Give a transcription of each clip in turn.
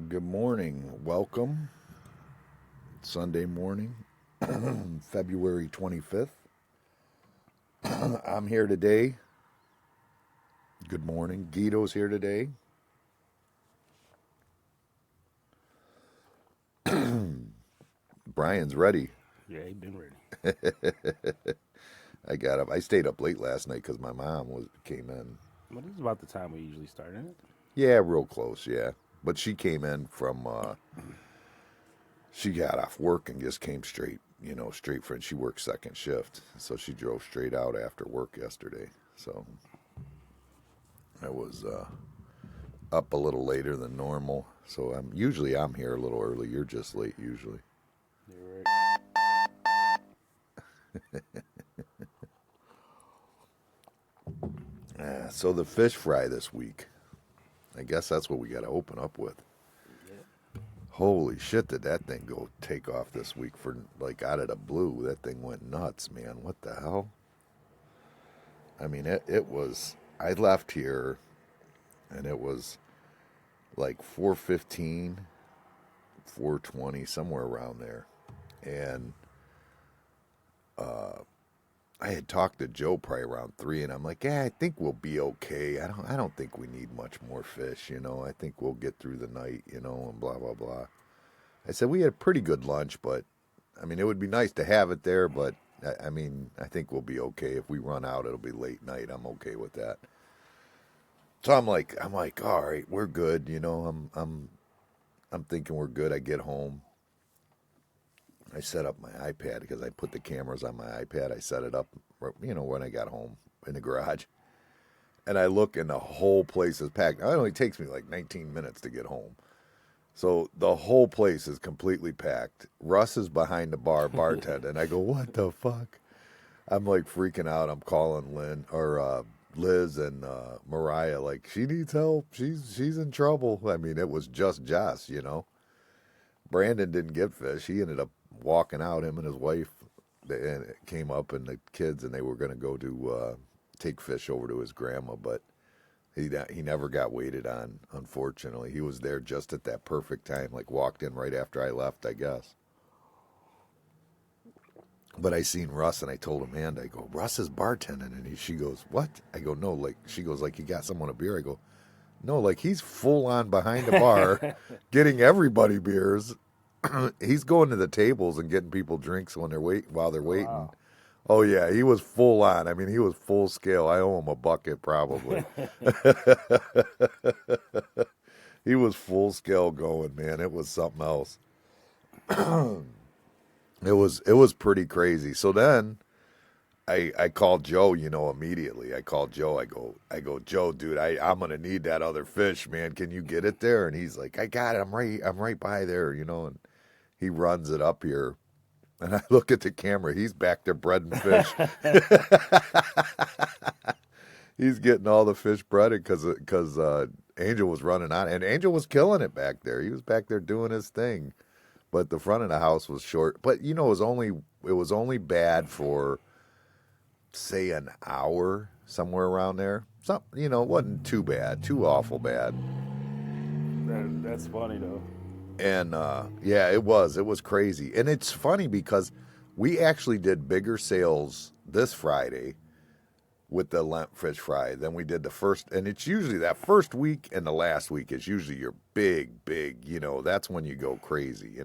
Good morning. Welcome. Sunday morning, February 25th. I'm here today. Good morning. Guido's here today. Brian's ready. Yeah, he been ready. I got up. I stayed up late last night because my mom came in. Well, this is about the time we usually start, isn't it? Yeah, real close. Yeah, but she came in from. She got off work and just came straight. Straight from. She works second shift, so she drove straight out after work yesterday. So I was up a little later than normal. So I'm here a little early. You're just late usually. You're right. So the fish fry this week. I guess that's what we got to open up with. Yeah. Holy shit, did that thing go take off this week for like out of the blue? That thing went nuts, man. What the hell? I mean, it was. I left here, and it was like 4:15, 4:20, somewhere around there, and I had talked to Joe probably around 3, and I'm like, yeah, I think we'll be okay. I don't think we need much more fish, I think we'll get through the night, and blah blah blah. I said we had a pretty good lunch, but I mean, it would be nice to have it there, but I mean, I think we'll be okay. If we run out, it'll be late night. I'm okay with that. So I'm like, all right, we're good. I'm thinking we're good. I get home. I set up my iPad because I put the cameras on my iPad. I set it up, when I got home in the garage. And I look and the whole place is packed. Now, it only takes me like 19 minutes to get home. So the whole place is completely packed. Russ is behind the bar bartending. I go, what the fuck? I'm like freaking out. I'm calling Liz and Mariah. Like, she needs help. She's in trouble. I mean, it was just Joss. Brandon didn't get fish. He ended up walking out. Him and his wife and came up, and the kids, and they were going to go to take fish over to his grandma, but he never got waited on. Unfortunately, he was there just at that perfect time. Like walked in right after I left, I guess. But I seen Russ, and I told Amanda, I go, Russ is bartending, and she goes, what? I go, no, like she goes, like you got someone a beer. I go, no, like he's full on behind the bar, getting everybody beers. He's going to the tables and getting people drinks while they're waiting. Wow. Oh yeah, he was full on. I mean, he was full scale. I owe him a bucket probably. He was full scale going, man. It was something else. It was pretty crazy. So then I called Joe, immediately. I called Joe. I go, Joe, dude, I'm gonna need that other fish, man. Can you get it there? And he's like, I got it. I'm right by there. And he runs it up here. And I look at the camera. He's back there breading fish. He's getting all the fish breaded because Angel was running on, and Angel was killing it back there. He was back there doing his thing, but the front of the house was short. But it was only bad for say an hour, somewhere around there. It wasn't too bad, too awful bad. That's funny though. And yeah, it was crazy. And it's funny because we actually did bigger sales this Friday with the Lent fish fry than we did the first. And it's usually that first week and the last week is usually your big, that's when you go crazy.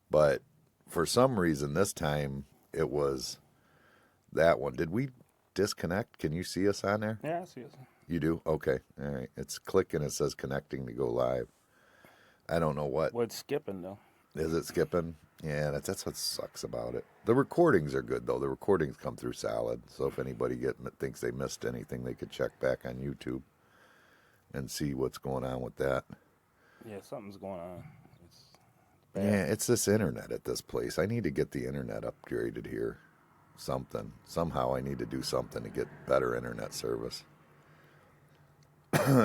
But for some reason this time it was that one. Did we disconnect? Can you see us on there? Yeah, I see it. You do? Okay. All right. It's clicking. It says connecting to go live. I don't know what. What's skipping though? Is it skipping? Yeah, that's what sucks about it. The recordings are good though. The recordings come through solid. So if anybody thinks they missed anything, they could check back on YouTube and see what's going on with that. Yeah, something's going on. It's Yeah, bad. it's this internet at this place. I need to get the internet upgraded here. Somehow I need to do something to get better internet service.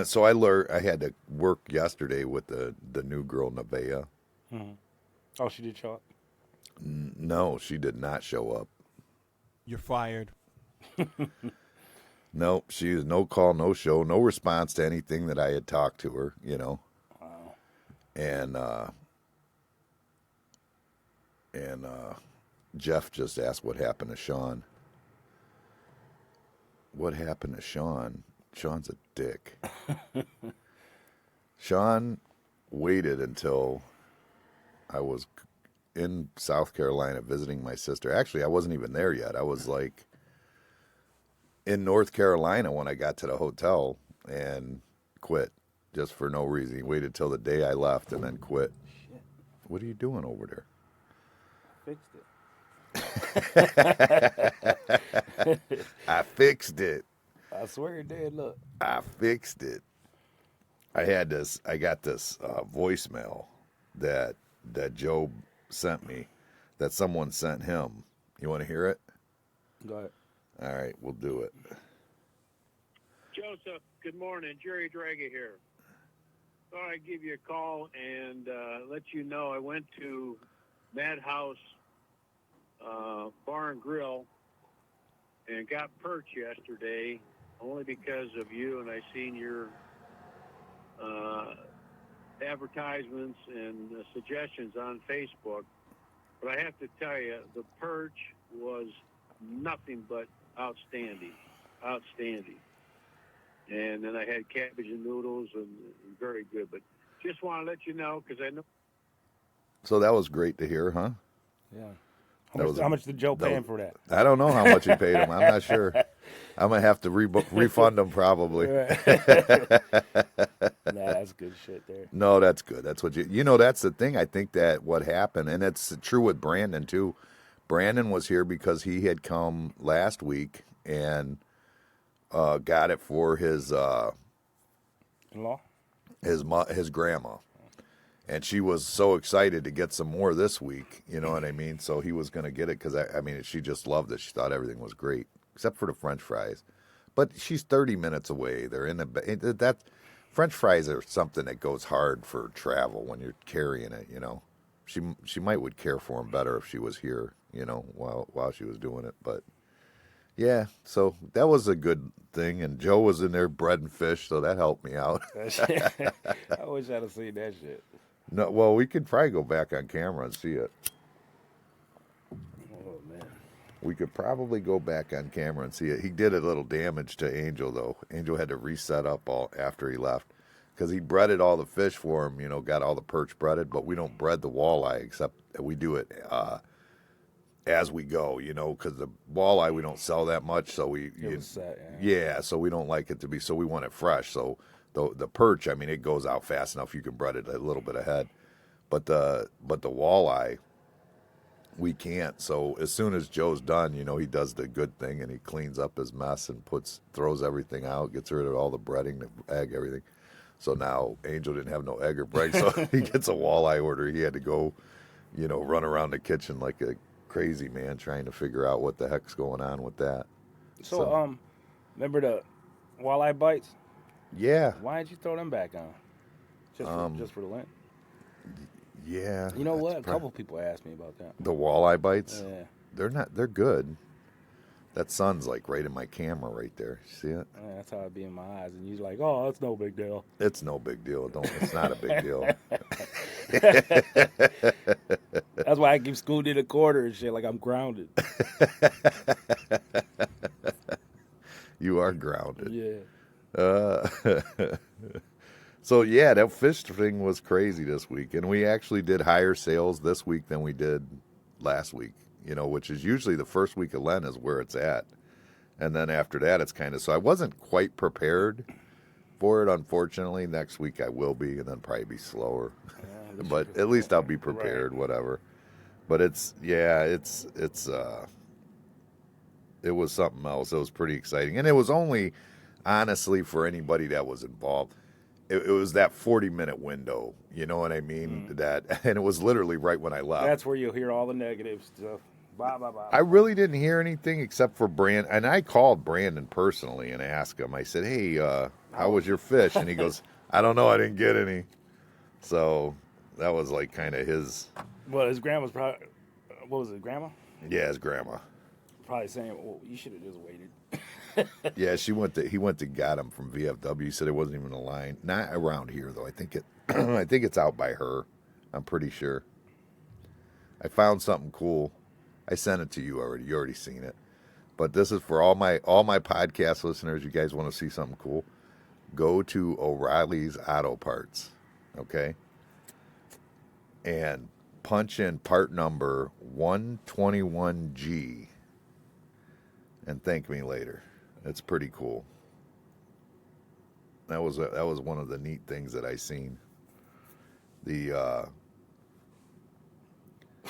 So I had to work yesterday with the new girl Nevaeh. Hmm. Oh, she did show up. No, she did not show up. You're fired. No, she was no call, no show, no response to anything that I had talked to her. Wow. And Jeff just asked what happened to Sean. What happened to Sean? Sean's a dick. Sean waited until I was in South Carolina visiting my sister. Actually, I wasn't even there yet. I was like in North Carolina when I got to the hotel and quit just for no reason. He waited till the day I left and then quit. Shit, What are you doing over there? fixed it. I fixed it. I swear it did. Look. I fixed it. I got this voicemail that Joe sent me, that someone sent him. You want to hear it? Go ahead. All right, we'll do it. Joseph, good morning. Jerry Draga here. Thought I'd give you a call and let you know I went to Madhouse Bar and Grill and got perch yesterday only because of you, and I seen your advertisements and suggestions on Facebook. But I have to tell you, the perch was nothing but outstanding. And then I had cabbage and noodles, and very good. But just want to let you know, because I know. So that was great to hear, huh? Yeah. That How much did Joe pay that him for that? I don't know how much he paid him. I'm not sure. I'm going to have to refund him probably. Nah, that's good shit there. No, that's good. That's what you know, that's the thing. I think that what happened, and it's true with Brandon too. Brandon was here because he had come last week and got it for his In-law? his grandma. And she was so excited to get some more this week, you know what I mean? So he was going to get it because, I mean, she just loved it. She thought everything was great, except for the French fries. But she's 30 minutes away. They're in that French fries are something that goes hard for travel when you're carrying it, you know. She might would care for him better if she was here, you know, while she was doing it. But, yeah, so that was a good thing. And Joe was in there, bread and fish, so that helped me out. I wish I'd have seen that shit. No, well, we could probably go back on camera and see it. Oh, man. We could probably go back on camera and see it. He did a little damage to Angel, though. Angel had to reset up all after he left because he breaded all the fish for him, you know, got all the perch breaded, but we don't bread the walleye, except we do it as we go, you know, because the walleye we don't sell that much, so yeah, so we don't like it to be, so we want it fresh. So the perch, I mean, it goes out fast enough. You can bread it a little bit ahead, but the walleye we can't. So as soon as Joe's done, you know, he does the good thing and he cleans up his mess and throws everything out, gets rid of all the breading, the egg, everything. So now Angel didn't have no egg or bread, so he gets a walleye order. He had to go, you know, run around the kitchen like a crazy man trying to figure out what the heck's going on with that. So, remember the walleye bites? Yeah. Why did you throw them back on? Just for the lint? Yeah. You know what? A couple people asked me about that. The walleye bites? Yeah. They're good. That sun's like right in my camera right there. See it? Yeah, that's how it be in my eyes. And you're like, oh, that's no big deal. It's no big deal. It's not a big deal. That's why I keep scooting in a quarter and shit like I'm grounded. You are grounded. Yeah. So yeah, that fish thing was crazy this week, and we actually did higher sales this week than we did last week. You know, which is usually the first week of Lent is where it's at, and then after that it's kind of. So I wasn't quite prepared for it. Unfortunately, next week I will be, and then probably be slower. Yeah, But at least I'll be prepared, right. whatever. But it was something else. It was pretty exciting, and it was only honestly for anybody that was involved. It was that 40-minute window, you know what I mean? And it was literally right when I left. That's where you'll hear all the negative stuff. Blah, blah, blah. I really didn't hear anything except for Brandon, and I called Brandon personally and asked him. I said, "Hey, how was your fish?" And he goes, "I don't know. I didn't get any." So that was like kind of his. Well, his grandma's probably. What was it, grandma? Yeah, his grandma. Probably saying, well, you should have just waited. Yeah, he went to got him from VFW. He said it wasn't even a line. Not around here though. I think I think it's out by her. I'm pretty sure. I found something cool. I sent it to you already. You already seen it. But this is for all my podcast listeners. You guys want to see something cool? Go to O'Reilly's Auto Parts, okay? And punch in part number 121G and thank me later. It's pretty cool. That was one of the neat things that I seen. The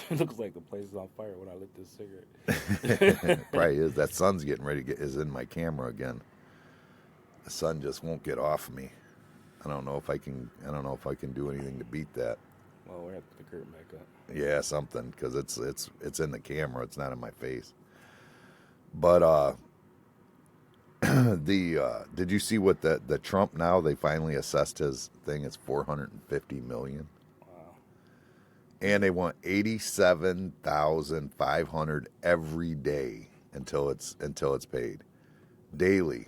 It looks like the place is on fire when I lit this cigarette. probably is. That sun's getting ready to is in my camera again. The sun just won't get off me. I don't know if I can do anything to beat that. Well, we're gonna put the curtain back up. Yeah, something, because it's in the camera. It's not in my face. But did you see what the Trump now? They finally assessed his thing. It's $450 million, Wow. and they want 87,500 every day until it's paid daily.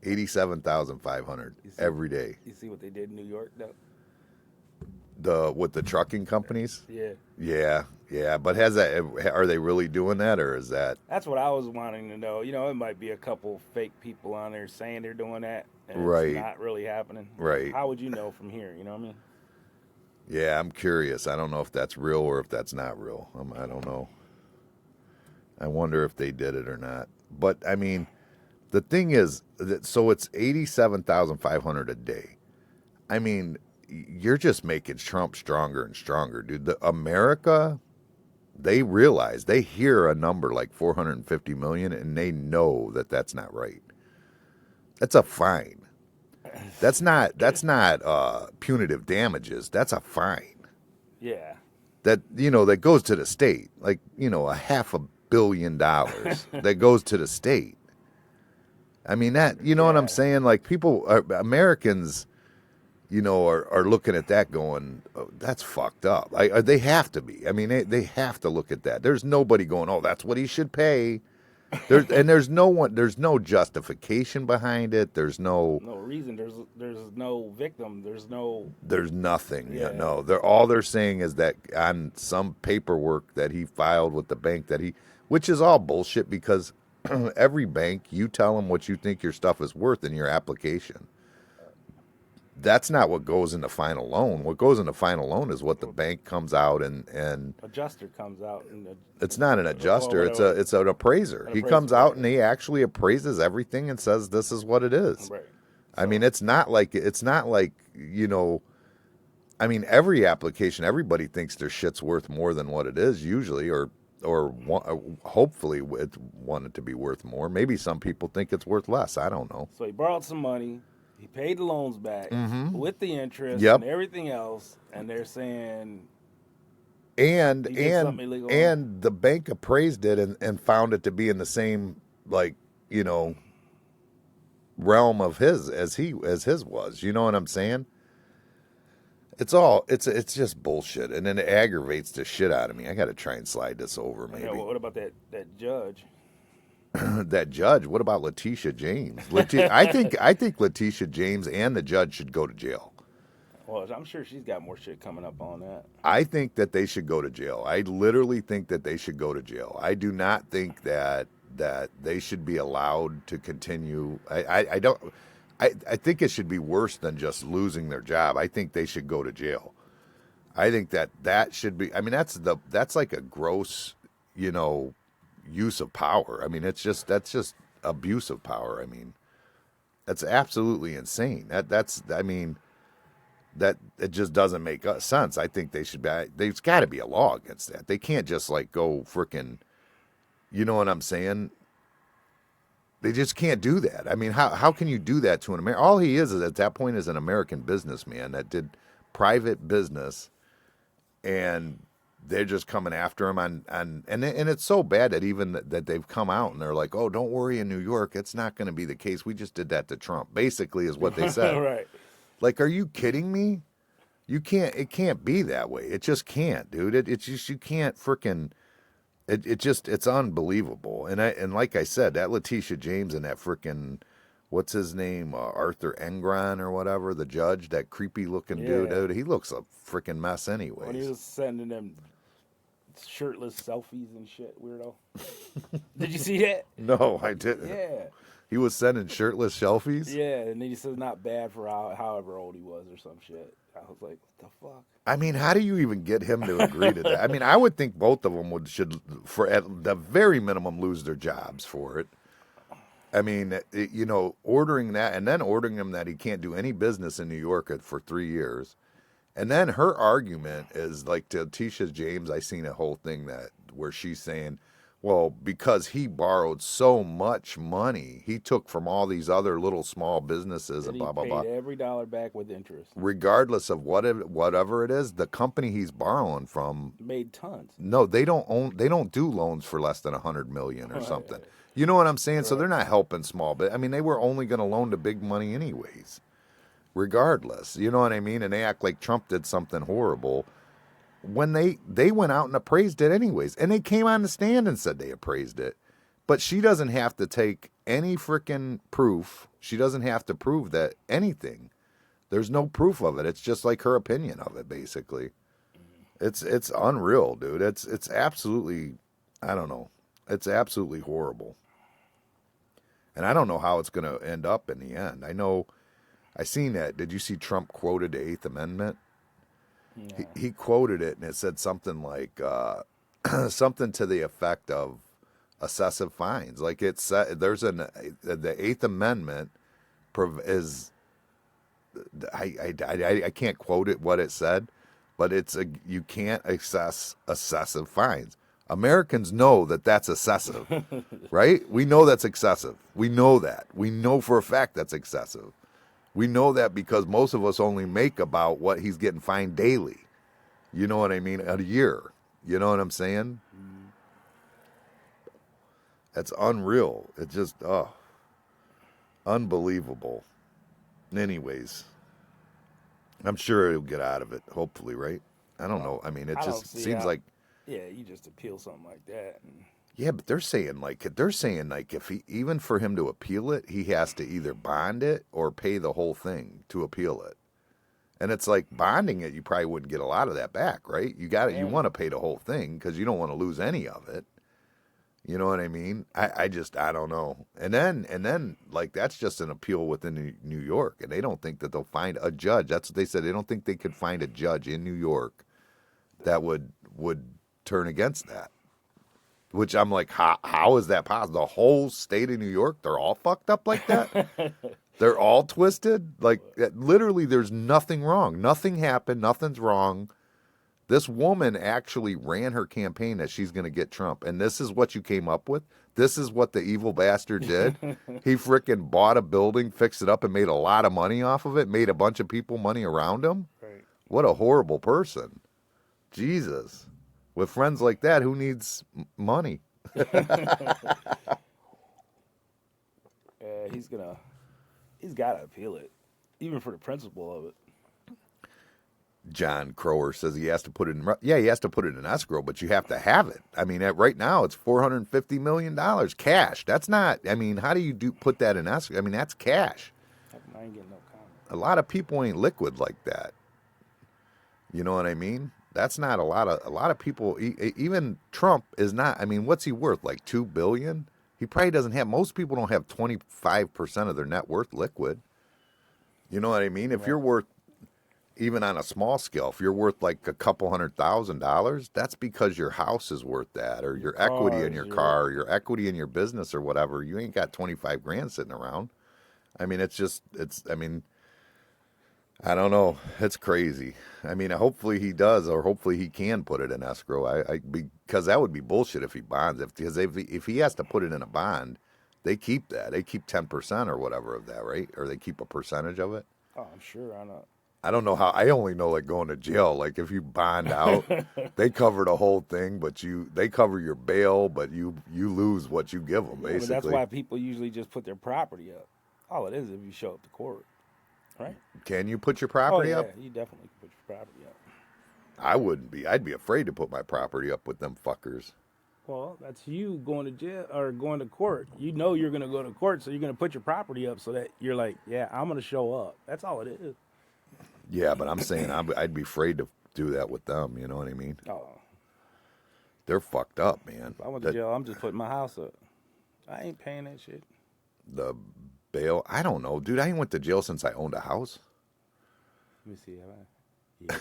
87,500 every day. You see what they did in New York, though? With the trucking companies. Yeah. Yeah. But are they really doing that, or is that? That's what I was wanting to know. You know, it might be a couple fake people on there saying they're doing that, and Right. it's not really happening. Right. How would you know from here? You know what I mean? Yeah, I'm curious. I don't know if that's real or if that's not real. I don't know. I wonder if they did it or not. But I mean, the thing is that so it's 87,500 a day. I mean, you're just making Trump stronger and stronger, dude. America, they realize, they hear a number like 450 million and they know that that's not right. That's a fine. That's not punitive damages. That's a fine. Yeah. That goes to the state. Like, $500 million that goes to the state. I mean, what I'm saying? Like, Americans, are looking at that going, oh, that's fucked up. They have to be. I mean, they have to look at that. There's nobody going, oh, that's what he should pay. There's no justification behind it. There's no reason. There's no victim. There's nothing. Yeah. No. All they're saying is that on some paperwork that he filed with the bank which is all bullshit, because every bank, you tell them what you think your stuff is worth in your application. That's not what goes in the final loan. What goes in the final loan is what the bank comes out and adjuster comes out. It's not an adjuster. It's an appraiser. He comes out and he actually appraises everything and says this is what it is. Right. I mean, it's not like I mean, every application, everybody thinks their shit's worth more than what it is usually, or hopefully want it to be worth more. Maybe some people think it's worth less. I don't know. So he borrowed some money. He paid the loans back with the interest Yep. and everything else, and they're saying and he did something illegal. and the bank appraised it and found it to be in the same realm of his as his was. You know what I'm saying? It's just bullshit, and then it aggravates the shit out of me. I got to try and slide this over, maybe. Yeah, what about that judge? That judge. What about Letitia James? I think Letitia James and the judge should go to jail. Well, I'm sure she's got more shit coming up on that. I think that they should go to jail. I literally think that they should go to jail. I do not think that they should be allowed to continue. I don't. I think it should be worse than just losing their job. I think they should go to jail. I think that should be. I mean, that's like a gross, use of power. I mean, that's just abuse of power. I mean, that's absolutely insane. That it just doesn't make sense. I think they should be. There's got to be a law against that. They can't just go frickin'. You know what I'm saying? They just can't do that. I mean, how can you do that to an American? All he is at that point is an American businessman that did private business, and they're just coming after him and it's so bad that even that they've come out and they're like, oh, don't worry, in New York, it's not going to be the case. We just did that to Trump, basically, is what they said. Right. Like, are you kidding me? It can't be that way. It just can't, dude. It's just, you can't frickin', it's unbelievable. And like I said, that Letitia James and that frickin' what's his name, Arthur Engron or whatever, the judge, that creepy looking dude, Yeah. he looks a frickin' mess When he anyways. was sending them shirtless selfies and shit, weirdo. Did you see that? No, I didn't. Yeah. He was sending shirtless selfies. Yeah, and then he said not bad for however old he was or some shit. I was like, what the fuck? I mean, how do you even get him to agree to that? I mean, I would think both of them should, for at the very minimum, lose their jobs for it. I mean, ordering that and then ordering him that he can't do any business in New York for 3 years. And then her argument is like to Tisha James, I seen a whole thing where she's saying, well, because he borrowed so much money, he took from all these other little small businesses and blah, blah, blah. He paid every dollar back with interest. Regardless of whatever it is, the company he's borrowing from Made tons. no, they don't do loans for less than 100 million or something. You know what I'm saying? Right. So they're not helping small, but I mean, they were only going to loan to big money anyways. Regardless, you know what I mean? And they act like Trump did something horrible when they went out and appraised it anyways. And they came on the stand and said they appraised it. But she doesn't have to take any freaking proof. She doesn't have to prove that anything. There's no proof of it. It's just like her opinion of it, basically. It's unreal, dude. It's absolutely, I don't know. It's absolutely horrible. And I don't know how it's going to end up in the end. I seen that. Did you see Trump quoted the Eighth Amendment? Yeah. He quoted it, and it said something like something to the effect of excessive fines. Like it said, the Eighth Amendment is. I can't quote it what it said, but you can't excessive fines. Americans know that that's excessive, right? We know that's excessive. We know that. We know for a fact that's excessive. We know that because most of us only make about what he's getting fined daily. You know what I mean? A year. You know what I'm saying? That's unreal. It's just, unbelievable. Anyways, I'm sure he'll get out of it, hopefully, right? I don't know. I mean, it just seems like... Yeah, you just appeal something like that. Yeah, but they're saying if he, even for him to appeal it, he has to either bond it or pay the whole thing to appeal it. And it's like bonding it, you probably wouldn't get a lot of that back, right? You want to pay the whole thing because you don't want to lose any of it. You know what I mean? I don't know. And then like that's just an appeal within New York, and they don't think that they'll find a judge. That's what they said. They don't think they could find a judge in New York that would turn against that. Which I'm like, how is that possible? The whole state of New York, they're all fucked up like that? They're all twisted? Like, literally, there's nothing wrong. Nothing happened. Nothing's wrong. This woman actually ran her campaign that she's going to get Trump. And this is what you came up with? This is what the evil bastard did? He frickin' bought a building, fixed it up, and made a lot of money off of it, made a bunch of people money around him? Right. What a horrible person. Jesus. With friends like that, who needs money? He's got to appeal it, even for the principle of it. John Crower says he has to put it in. Yeah, he has to put it in escrow, but you have to have it. I mean, right now it's $450 million cash. That's not. I mean, how do you put that in escrow? I mean, that's cash. I ain't getting no comment. A lot of people ain't liquid like that. You know what I mean? That's not a lot of people. Even Trump is not. I mean, what's he worth? Like $2 billion? He probably doesn't have. Most people don't have 25% of their net worth liquid. You know what I mean? If you're worth, even on a small scale, if you're worth like a couple $100,000, that's because your house is worth that, or your equity in your car, or your equity in your business, or whatever. You ain't got 25 grand sitting around. I mean, I don't know. It's crazy. I mean, hopefully he does, or hopefully he can put it in escrow. Because that would be bullshit if he bonds. If he has to put it in a bond, they keep that. They keep 10% or whatever of that, right? Or they keep a percentage of it. Oh, I'm sure. I don't know how. I only know like going to jail. Like if you bond out, they cover the whole thing, but they cover your bail, but you lose what you give them. Basically, but that's why people usually just put their property up. All it is if you show up to court. Right? Can you put your property up? Yeah, you definitely can put your property up. I wouldn't be. I'd be afraid to put my property up with them fuckers. Well, that's you going to jail or going to court. You know you're going to go to court, so you're going to put your property up so that you're like, yeah, I'm going to show up. That's all it is. Yeah, but I'm saying I'd be afraid to do that with them. You know what I mean? Oh, They're fucked up, man. if I went to jail, I'm just putting my house up. I ain't paying that shit. The bail, I don't know, dude. I ain't went to jail since I owned a house, Let me see. Yeah.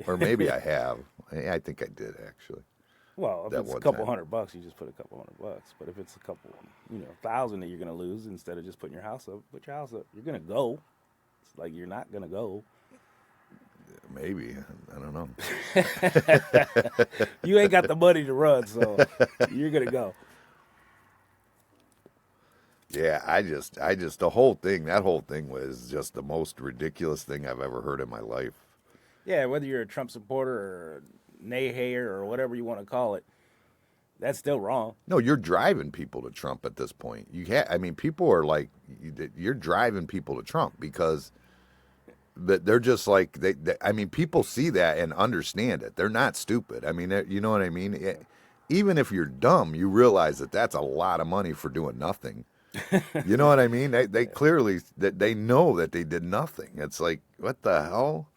or maybe I have. I think I did actually. Well, if That it's a one couple time. $100, you just put a couple $100. But if it's a couple, thousand that you're gonna lose, instead of just putting your house up, put your house up. You're gonna go. It's like you're not gonna go. Maybe I don't know. You ain't got the money to run, so you're gonna go. Yeah, I just the whole thing. That whole thing was just the most ridiculous thing I've ever heard in my life. Yeah, whether you're a Trump supporter or a nayhayer or whatever you want to call it, that's still wrong. No, you're driving people to Trump at this point. I mean, people are like, you're driving people to Trump because they're just like I mean, people see that and understand it. They're not stupid. I mean, you know what I mean. Even if you're dumb, you realize that that's a lot of money for doing nothing. You know what I mean? They clearly that they know that they did nothing. It's like, what the hell?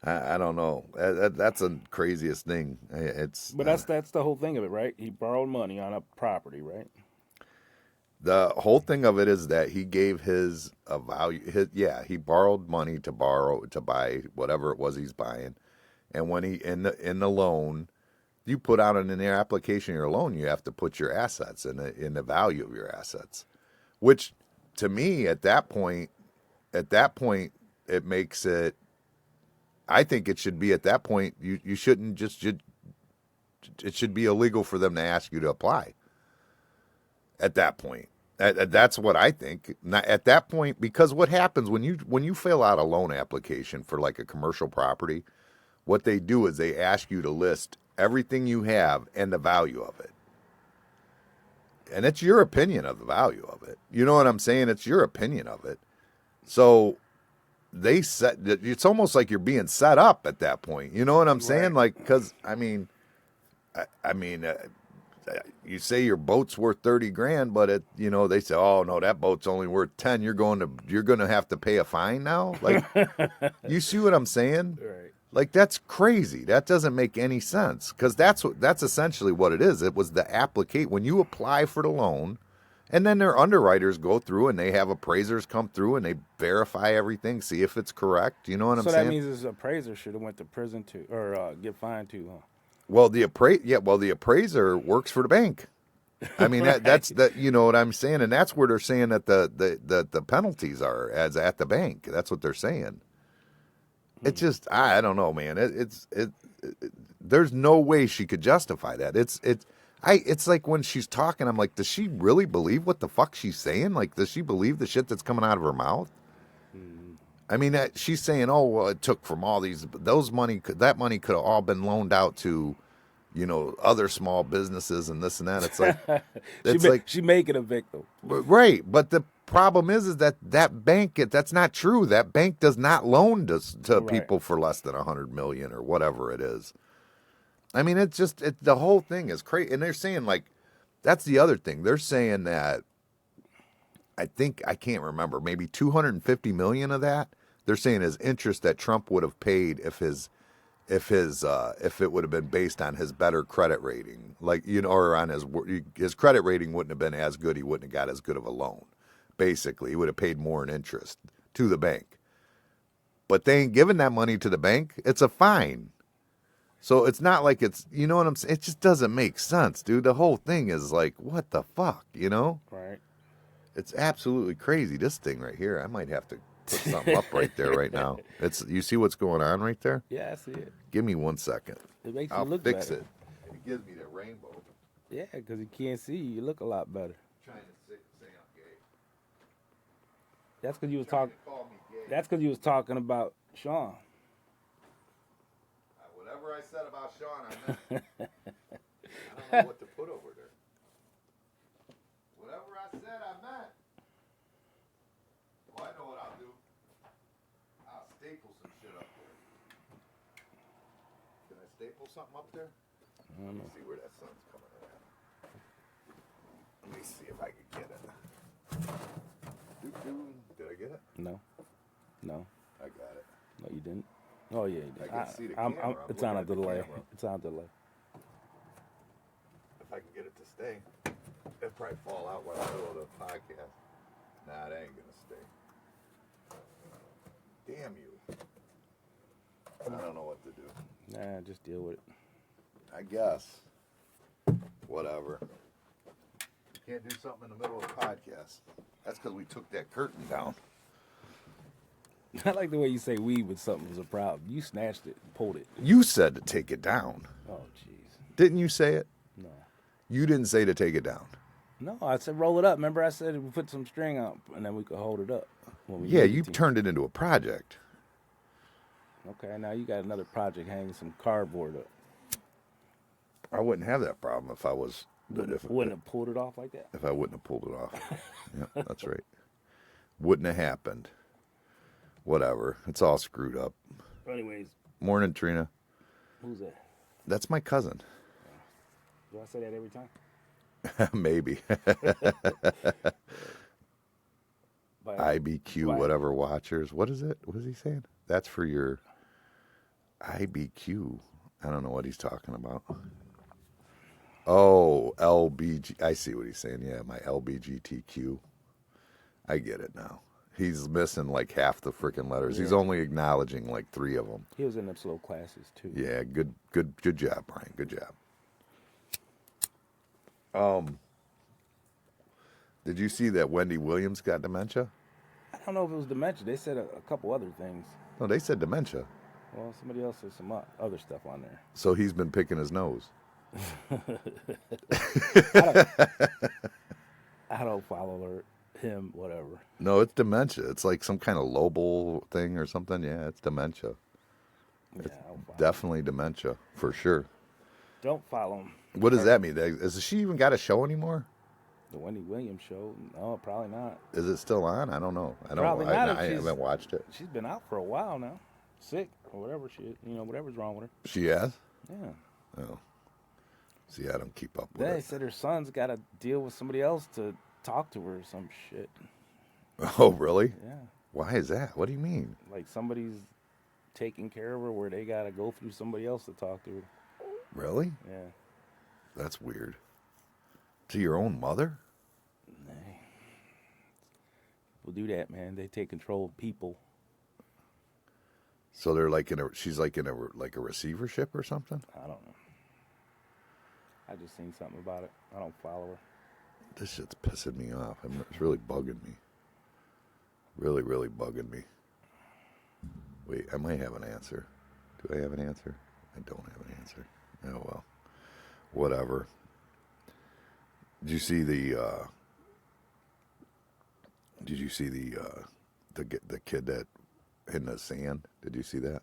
I don't know. That's the craziest thing. It's But that's the whole thing of it, right? He borrowed money on a property, right? the whole thing of it is that he gave his a value. He borrowed money to buy whatever it was he's buying, and when he in the loan, you put out in the application of your loan, you have to put your assets in the value of your assets, which to me at that point it makes it. I think it should be at that point you shouldn't just it should be illegal for them to ask you to apply. At that point, that's what I think. Not at that point, because what happens when you fill out a loan application for like a commercial property, what they do is they ask you to list everything you have and the value of it. And it's your opinion of the value of it. You know what I'm saying? It's your opinion of it. So it's almost like you're being set up at that point. You know what I'm saying? Right. Like, because I mean, you say your boat's worth 30 grand, but they say, oh no, that boat's only worth 10. You're going to have to pay a fine now. Like, you see what I'm saying? Right. Like, that's crazy. That doesn't make any sense, because that's essentially what it is. It was the applicate when you apply for the loan, and then their underwriters go through and they have appraisers come through and they verify everything, see if it's correct. You know what I'm So saying? that means this appraiser should have went to prison too, or get fined too, huh? Well, the appraiser works for the bank. I mean, that's you know what I'm saying, and that's where they're saying that the penalties are as at the bank. That's what they're saying. It's just I don't know, man. There's no way she could justify that. It's like when she's talking, I'm like, does she really believe what the fuck she's saying? Like, does she believe the shit that's coming out of her mouth? I mean, she's saying, "Oh, well, it took from all that money could have all been loaned out to, other small businesses and this and that." It's like she make it a victim. right, but the problem is that bank that's not true. That bank does not loan to Right. people for less than $100 million or whatever it is. I mean, the whole thing is crazy, and they're saying like that's the other thing. They're saying that I can't remember, maybe 250 million of that. They're saying is interest that Trump would have paid if it would have been based on his better credit rating, like or on his credit rating wouldn't have been as good. He wouldn't have got as good of a loan. Basically, he would have paid more in interest to the bank. But they ain't giving that money to the bank. It's a fine. So it's not like it's, you know what I'm saying? It just doesn't make sense, dude. The whole thing is like, what the fuck, Right. It's absolutely crazy. This thing right here, I might have to put something up right there right now. You see what's going on right there? Yeah, I see it. Give me 1 second. It makes I'll you look fix better. it. It gives me that rainbow. Yeah, because you can't see you. You look a lot better. Trying to say I'm gay. That's because you was Trying talking. to call me gay. That's because you was talking about Sean. Whatever I said about Sean, I meant. I don't know what to put over there. Whatever I said, I meant. Well, I know what I'll do. I'll staple some shit up there. Can I staple something up there? I don't know. See where that sun's coming in. Let me see if I can get it. Did I get it? No. I got it. No, you didn't. Oh yeah, you did. I can see the camera. I'm It's on a looking at the delay. camera. It's on a delay. If I can get it to stay, it'll probably fall out while I'm in the middle of the podcast. Nah, that ain't gonna stay. Damn you. I don't know what to do. Nah, just deal with it. I guess. Whatever. You can't do something in the middle of a podcast. That's because we took that curtain down. I like the way you say "we" when something was a problem. You snatched it, and pulled it. You said to take it down. Oh, jeez. Didn't you say it? No. You didn't say to take it down. No, I said roll it up. Remember, I said we put some string up and then we could hold it up. When we Yeah, need you to. turned it into a project. Okay, now you got another project hanging some cardboard up. I wouldn't have that problem if I was. Wouldn't have pulled it off like that. If I wouldn't have pulled it off. Yeah, that's right. Wouldn't have happened. Whatever. It's all screwed up. Anyways, Morning, Trina. who's that? That's my cousin. Do I say that every time? Maybe. But IBQ, Why? whatever watchers. What is it? What is he saying? That's for your IBQ. I don't know what he's talking about. Oh, LBG. I see what he's saying. Yeah, my LBGTQ. I get it now. He's missing like half the freaking letters. He's Yeah. only acknowledging like 3 of them. He was in them slow classes too. Yeah, good job, Brian. Good job. Did you see that Wendy Williams got dementia? I don't know if it was dementia. They said a couple other things. No, they said dementia. Well, somebody else said some other stuff on there. So he's been picking his nose. I don't follow him, whatever. No, it's dementia. It's like some kind of Lobel thing or something. Yeah, it's dementia. Yeah, I don't follow. Definitely dementia, for sure. Don't follow him. What does that mean? Has she even got a show anymore? The Wendy Williams show? No, probably not. Is it still on? I don't know. I don't. Probably not if I she's- haven't watched it. She's been out for a while now, sick or whatever whatever's wrong with her. She has? Yeah. Oh. See, I don't keep up with They it. said her son's got to deal with somebody else to talk to her or some shit. Oh, really? Yeah. Why is that? What do you mean? Like somebody's taking care of her where they got to go through somebody else to talk to her. Really? Yeah. That's weird. To your own mother? People do that, man. They take control of people. So they're like she's like in a receivership or something? I don't know. I just seen something about it. I don't follow her. This shit's pissing me off. It's really bugging me. Really, really bugging me. Wait, I might have an answer. Do I have an answer? I don't have an answer. Oh, well. Whatever. Did you see the kid that in the sand? Did you see that?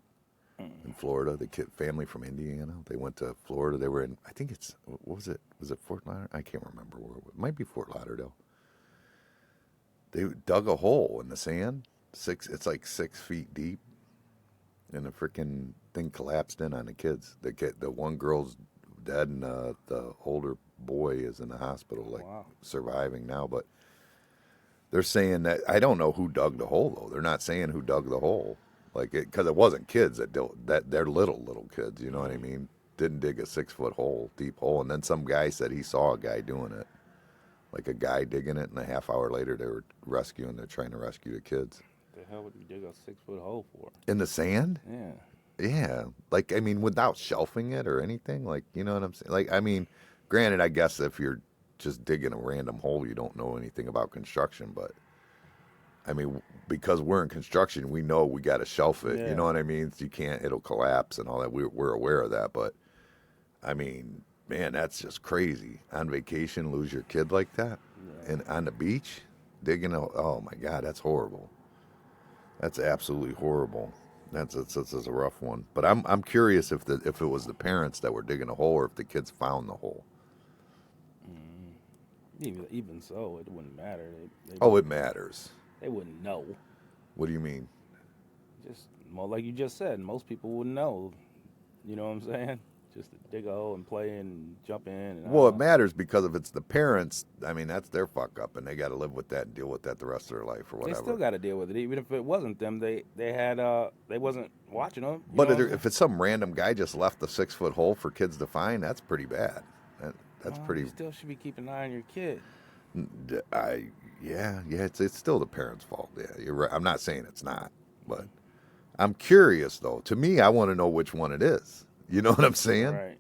In Florida, the family from Indiana, they went to Florida. They were in, I think it's, what was it? Was it Fort Lauderdale? I can't remember where it was. It might be Fort Lauderdale. They dug a hole in the sand. It's like 6 feet deep. And the freaking thing collapsed in on the kids. The one girl's dead, and the older boy is in the hospital, like Wow. surviving now. But they're saying that, I don't know who dug the hole though. They're not saying who dug the hole, like because it wasn't kids that they're little kids. You know what I mean? Didn't dig a 6 foot hole, deep hole, and then some guy said he saw a guy doing it, like a guy digging it, and a half hour later they were rescuing. They're trying to rescue the kids. The hell would you dig a 6 foot hole for? In the sand? Yeah. Yeah, like, I mean, without shelving it or anything, like, you know what I'm saying? Like, I mean, granted, I guess if you're just digging a random hole, you don't know anything about construction, but, I mean, because we're in construction, we know we got to shelf it, Yeah. you know what I mean? So you can't, it'll collapse and all that, we're aware of that, but, I mean, man, that's just crazy. On vacation, lose your kid like that? Yeah. And on the beach, digging oh my God, that's horrible. That's absolutely horrible. That's a rough one. But I'm curious if it was the parents that were digging a hole or if the kids found the hole. Even so, it wouldn't matter. Oh, it matters. They wouldn't know. What do you mean? Just like you just said, most people wouldn't know. You know what I'm saying? just to dig a hole and play and jump in. And Well, it matters because if it's the parents, I mean, that's their fuck up, and they got to live with that and deal with that the rest of their life or they whatever. still got to deal with it, even if it wasn't them. They wasn't watching them. But if it's some random guy just left a 6-foot hole for kids to find, that's pretty bad. That's pretty. You still should be keeping an eye on your kid. Yeah, it's still the parents' fault. Yeah, you're right. I'm not saying it's not, but I'm curious though. To me, I want to know which one it is. You know what I'm saying? Right.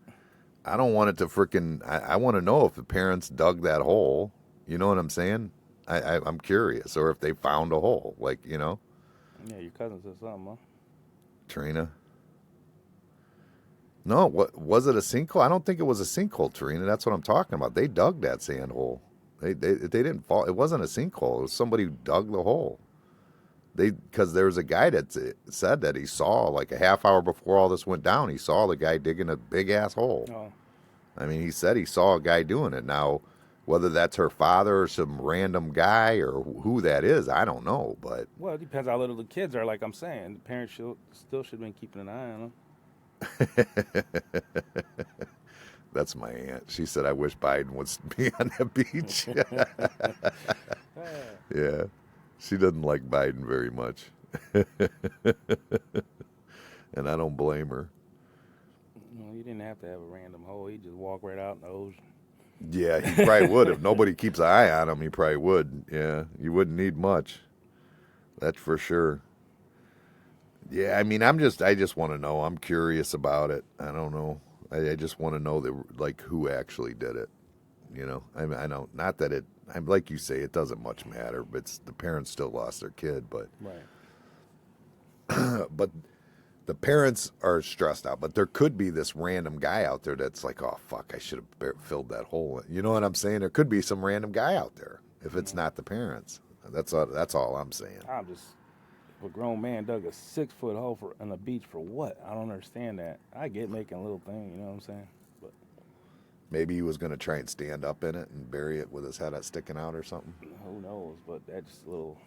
I don't want it to freaking. I want to know if the parents dug that hole. You know what I'm saying? I'm curious, or if they found a hole, like Yeah, your cousin said something, huh? Trina. No, what was it a sinkhole? I don't think it was a sinkhole, Trina. That's what I'm talking about. They dug that sand hole. They didn't fall. It wasn't a sinkhole. It was somebody who dug the hole. Because there was a guy that said that he saw like a half hour before all this went down. He saw the guy digging a big ass hole. Oh. I mean, he said he saw a guy doing it. Now, whether that's her father or some random guy or who that is, I don't know. But Well, it depends how little the kids are. Like I'm saying, the parents still should have been keeping an eye on them. that's my aunt. She said, "I wish Biden would be on that beach." Yeah, she doesn't like Biden very much, and I don't blame her. You didn't have to have a random hole. You just walk right out in the ocean. Yeah, he probably would. If nobody keeps an eye on him, he probably would. Yeah, you wouldn't need much. That's for sure. Yeah, I mean, I just want to know. I'm curious about it. I don't know. I just want to know that, like, who actually did it. You know, I mean, I know, not that it, I'm like you say, it doesn't much matter, but the parents still lost their kid, but Right. but the parents are stressed out. But there could be this random guy out there that's like, oh fuck, I should have filled that hole. You know what I'm saying? There could be some random guy out there if it's not the parents. That's all I'm saying. I'm just. A grown man dug a 6-foot hole on the beach for what? I don't understand that. I get making a little thing, you know what I'm saying? But maybe he was going to try and stand up in it and bury it with his head sticking out or something. Who knows? But that's a little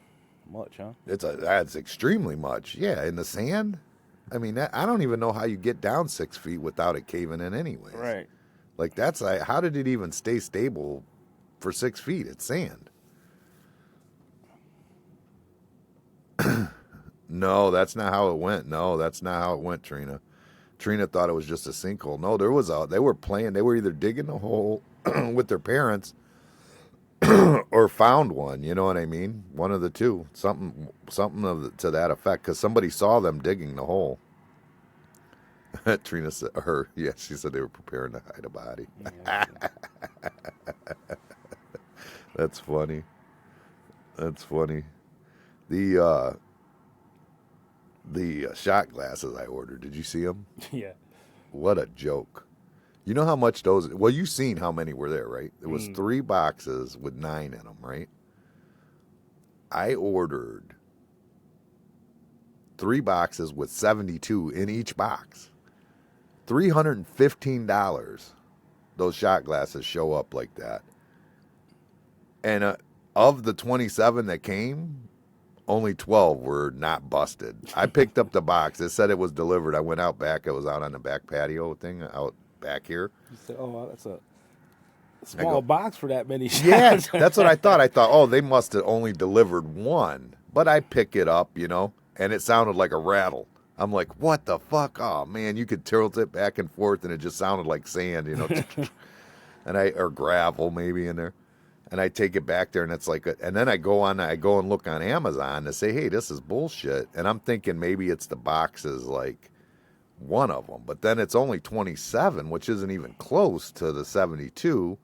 much, huh? That's extremely much. Yeah, in the sand. I mean, I don't even know how you get down 6 feet without it caving in, anyways. Right. Like that's how did it even stay stable for 6 feet? It's sand. No, that's not how it went. No, that's not how it went, Trina. Trina thought it was just a sinkhole. No, they were playing. They were either digging a hole with their parents or found one. You know what I mean? One of the two. Something to that effect. Because somebody saw them digging the hole. Trina said, she said they were preparing to hide a body. Yeah. That's funny. That's funny. The shot glasses I ordered, did you see them? Yeah. What a joke. You know how much those, well, you've seen how many were there, right? It was 3 boxes with 9 in them, right? I ordered 3 boxes with 72 in each box. $315 those shot glasses show up like that. And of the 27 that came, only 12 were not busted. I picked up the box. It said it was delivered. I went out back. I was out on the back patio thing out back here. You said, oh, that's a small box for that many shots. Yeah, that's what I thought. I thought, oh, they must have only delivered one. But I pick it up, and it sounded like a rattle. I'm like, what the fuck? Oh, man, you could tilt it back and forth, and it just sounded like sand, or gravel maybe in there. And I take it back there, and it's like, and then I go and look on Amazon to say, hey, this is bullshit. And I'm thinking maybe it's the boxes, like one of them, but then it's only 27, which isn't even close to the 72.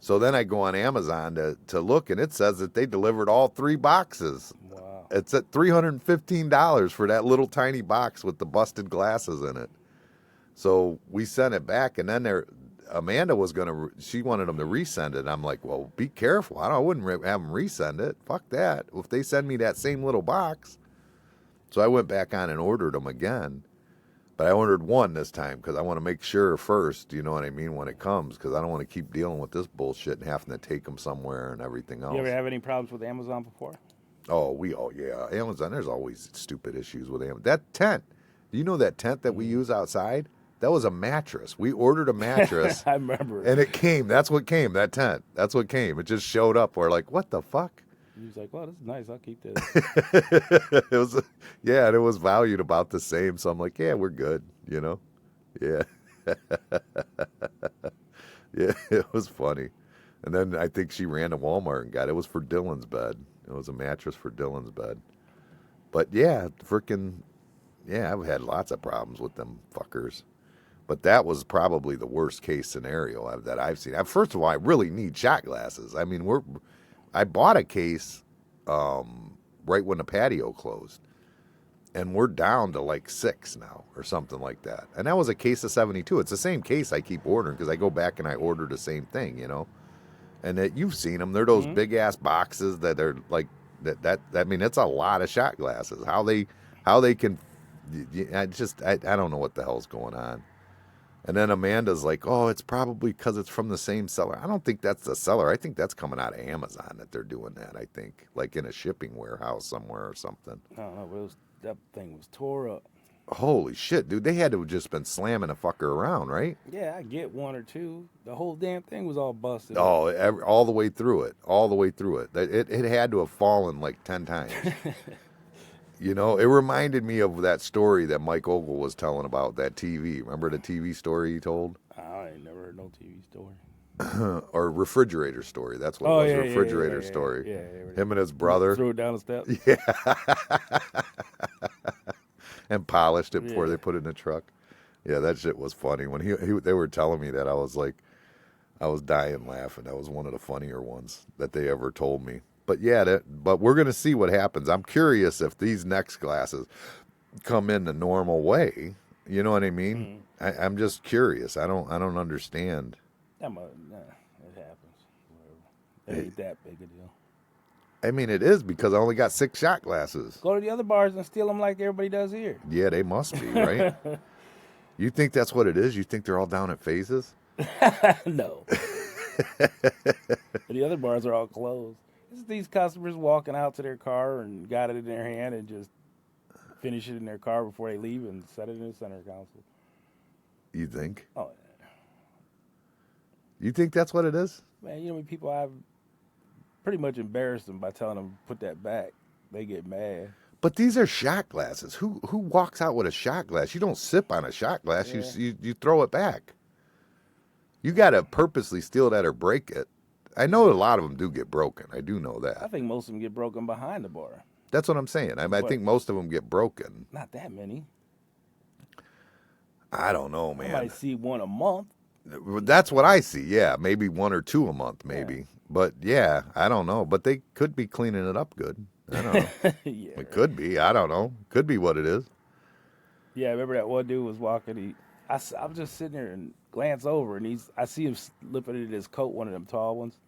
So then I go on Amazon to look, and it says that they delivered all 3 boxes. Wow. It's at $315 for that little tiny box with the busted glasses in it. So we sent it back, and then Amanda was she wanted them to resend it. I'm like, well, be careful. I wouldn't have them resend it. Fuck that. If they send me that same little box. So I went back on and ordered them again. But I ordered one this time because I want to make sure first, you know what I mean, when it comes. Because I don't want to keep dealing with this bullshit and having to take them somewhere and everything else. You ever have any problems with Amazon before? Oh, yeah. Amazon, there's always stupid issues with Amazon. That tent. Do you know that tent that we use outside? That was a mattress. We ordered a mattress. I remember. And it came. That's what came. That tent. That's what came. It just showed up. We're like, what the fuck? He was like, "Well, this is nice. I'll keep this." It was, yeah, and it was valued about the same. So I'm like, yeah, we're good. You know, yeah, yeah. It was funny. And then I think she ran to Walmart and got it. It was for Dylan's bed. It was a mattress for Dylan's bed. But yeah, freaking, yeah, I've had lots of problems with them fuckers. But that was probably the worst case scenario that I've seen. First of all, I really need shot glasses. I mean, I bought a case right when the patio closed, and we're down to like 6 now or something like that. And that was a case of 72. It's the same case I keep ordering because I go back and I order the same thing, you know. And that you've seen them. They're those big ass boxes that are like that. I mean, it's a lot of shot glasses. How they can, I don't know what the hell's going on. And then Amanda's like, oh, it's probably because it's from the same seller. I don't think that's the seller. I think that's coming out of Amazon that they're doing that, I think. Like in a shipping warehouse somewhere or something. I don't know. That thing was tore up. Holy shit, dude. They had to have just been slamming a fucker around, right? Yeah, I get 1 or 2. The whole damn thing was all busted. Oh, all the way through it. All the way through it. It had to have fallen like 10 times. You know, it reminded me of that story that Mike Ogle was telling about that TV. Remember the TV story he told? I ain't never heard no TV story. Or refrigerator story. That's what it was. Refrigerator story. Yeah. Him and his brother. Threw it down the steps. Yeah. And polished it before they put it in the truck. Yeah, that shit was funny. When they were telling me that, I was like, I was dying laughing. That was one of the funnier ones that they ever told me. But yeah, but we're gonna see what happens. I'm curious if these next glasses come in the normal way. You know what I mean? I'm just curious. I don't understand. It happens. Whatever. It ain't that big a deal. I mean, it is because I only got 6 shot glasses. Go to the other bars and steal them like everybody does here. Yeah, they must be, right? You think that's what it is? You think they're all down at Phases? No. The other bars are all closed. It's these customers walking out to their car and got it in their hand and just finish it in their car before they leave and set it in the center console. You think? Oh, yeah. You think that's what it is? Man, you know, when people I've pretty much embarrassed them by telling them put that back. They get mad. But these are shot glasses. Who walks out with a shot glass? You don't sip on a shot glass. Yeah. You throw it back. You got to purposely steal that or break it. I know a lot of them do get broken. I do know that. I think most of them get broken behind the bar. That's what I'm saying. I think most of them get broken. Not that many. I don't know, man. I might see one a month. That's what I see. Yeah, maybe 1 or 2 a month, maybe. Yeah. But yeah, I don't know. But they could be cleaning it up good. I don't know. Yeah, it could be. I don't know. Could be what it is. Yeah, I remember that one dude was walking. I was just sitting there and glance over, and I see him slipping in his coat, one of them tall ones.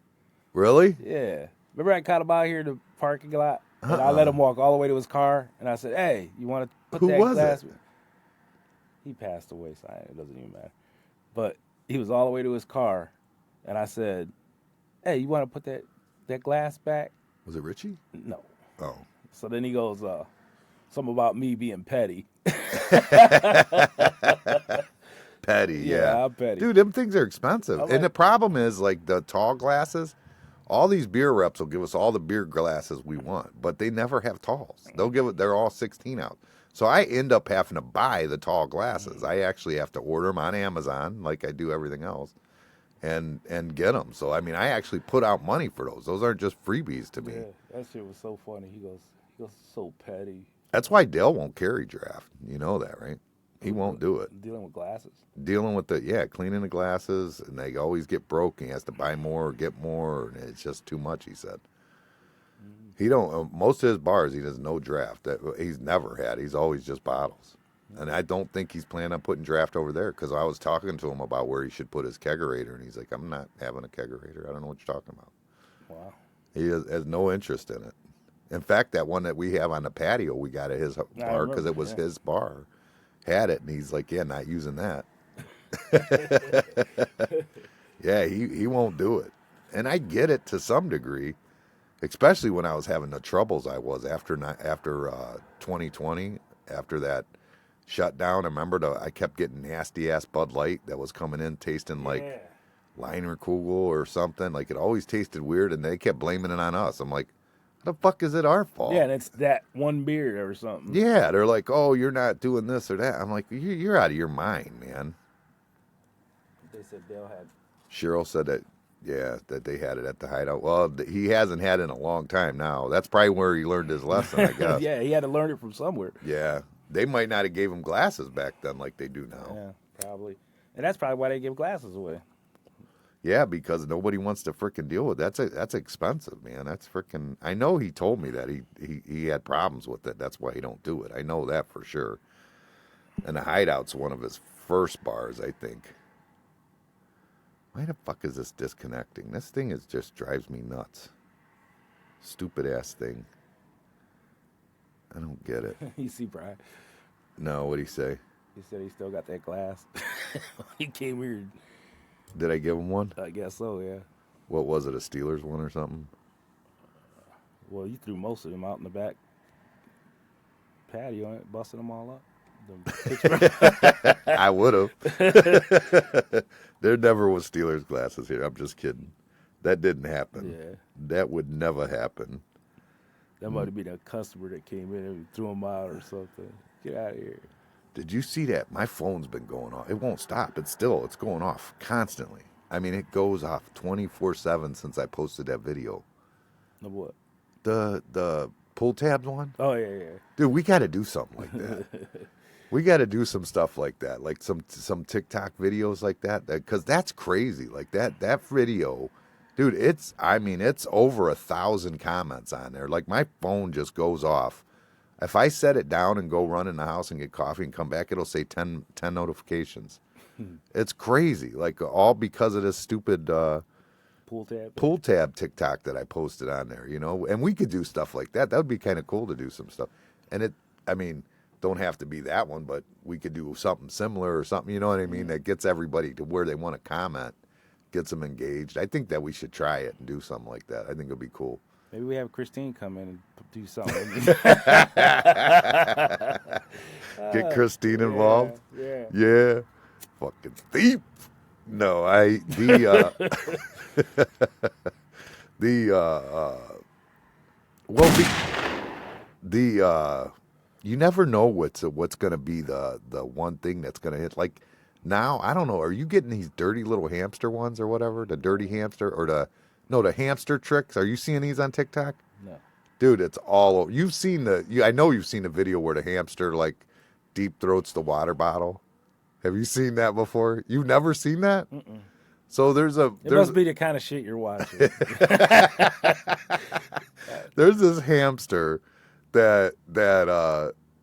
Really? Yeah. Remember I caught him out here in the parking lot, and I let him walk all the way to his car, and I said, "Hey, you want to put that glass?" Who was it? He passed away, so it doesn't even matter. But he was all the way to his car, and I said, "Hey, you want to put that glass back?" Was it Richie? No. Oh. So then he goes, something about me being petty. Petty, yeah. I'm petty. Dude, them things are expensive. And the problem is, like, the tall glasses, all these beer reps will give us all the beer glasses we want, but they never have talls. They're all 16 ounce. So I end up having to buy the tall glasses. I actually have to order them on Amazon, like I do everything else, and get them. So, I mean, I actually put out money for those. Those aren't just freebies to me. Yeah, that shit was so funny. He goes, so petty. That's why Dale won't carry draft. You know that, right? He won't do it. Dealing with glasses? Dealing with cleaning the glasses, and they always get broken. He has to buy more or get more, and it's just too much, he said. He don't, most of his bars, he does no draft. He's never had. He's always just bottles. And I don't think he's planning on putting draft over there, because I was talking to him about where he should put his kegerator, and he's like, I'm not having a kegerator. I don't know what you're talking about. Wow. He has no interest in it. In fact, that one that we have on the patio, we got at his bar because it was his bar. Had it, and he's like, yeah, not using that. Yeah, he won't do it. And I get it to some degree, especially when I was having the troubles I was after 2020, after that shut down. I remember I kept getting nasty ass Bud Light that was coming in tasting like Liner Kugel or something. Like it always tasted weird, and they kept blaming it on us. I'm like, the fuck is it our fault? Yeah, and it's that one beer or something. Yeah, they're like, oh, you're not doing this or that. I'm like, you're out of your mind, man. They said Dale had. Cheryl said that, yeah, that they had it at the hideout. Well, he hasn't had it in a long time now. That's probably where he learned his lesson, I guess. Yeah, he had to learn it from somewhere. Yeah, they might not have gave him glasses back then like they do now. Yeah, probably. And that's probably why they give glasses away. Yeah, because nobody wants to freaking deal with it. That's expensive, man. That's freaking. I know he told me that he had problems with it. That's why he don't do it. I know that for sure. And the hideout's one of his first bars, I think. Why the fuck is this disconnecting? This thing just drives me nuts. Stupid ass thing. I don't get it. You see, Brian? No, what'd he say? He said he still got that glass. He came here. Did I give him one? I guess so, yeah. What was it, a Steelers one or something? Well, you threw most of them out in the back patio, busting them all up. I would have. There never was Steelers glasses here. I'm just kidding. That didn't happen. Yeah. That would never happen. That might have been a customer that came in and threw them out or something. Get out of here. Did you see that? My phone's been going off. It won't stop. It's going off constantly. I mean, it goes off 24/7 since I posted that video. The what? The pull tabs one? Oh, yeah, yeah. Dude, we got to do something like that. We got to do some stuff like that, like some TikTok videos like that, because that's crazy. Like that video, dude. It's over 1,000 comments on there. Like my phone just goes off. If I set it down and go run in the house and get coffee and come back, it'll say 10 notifications. It's crazy. Like all because of this stupid pull tab TikTok that I posted on there. You know, and we could do stuff like that. That would be kind of cool to do some stuff. And don't have to be that one, but we could do something similar or something, you know what I mean, that gets everybody to where they want to comment, gets them engaged. I think that we should try it and do something like that. I think it'll be cool. Maybe we have Christine come in and do something. Get Christine involved? Yeah. Yeah. Fucking thief. No, you never know what's going to be the one thing that's going to hit. Like now, I don't know. Are you getting these dirty little hamster ones or whatever? The dirty hamster or the hamster tricks? Are you seeing these on TikTok? No. Dude, it's all over. I know you've seen the video where the hamster like deep throats the water bottle. Have you seen that before? You've never seen that? Mm-mm. So it must be the kind of shit you're watching. There's this hamster that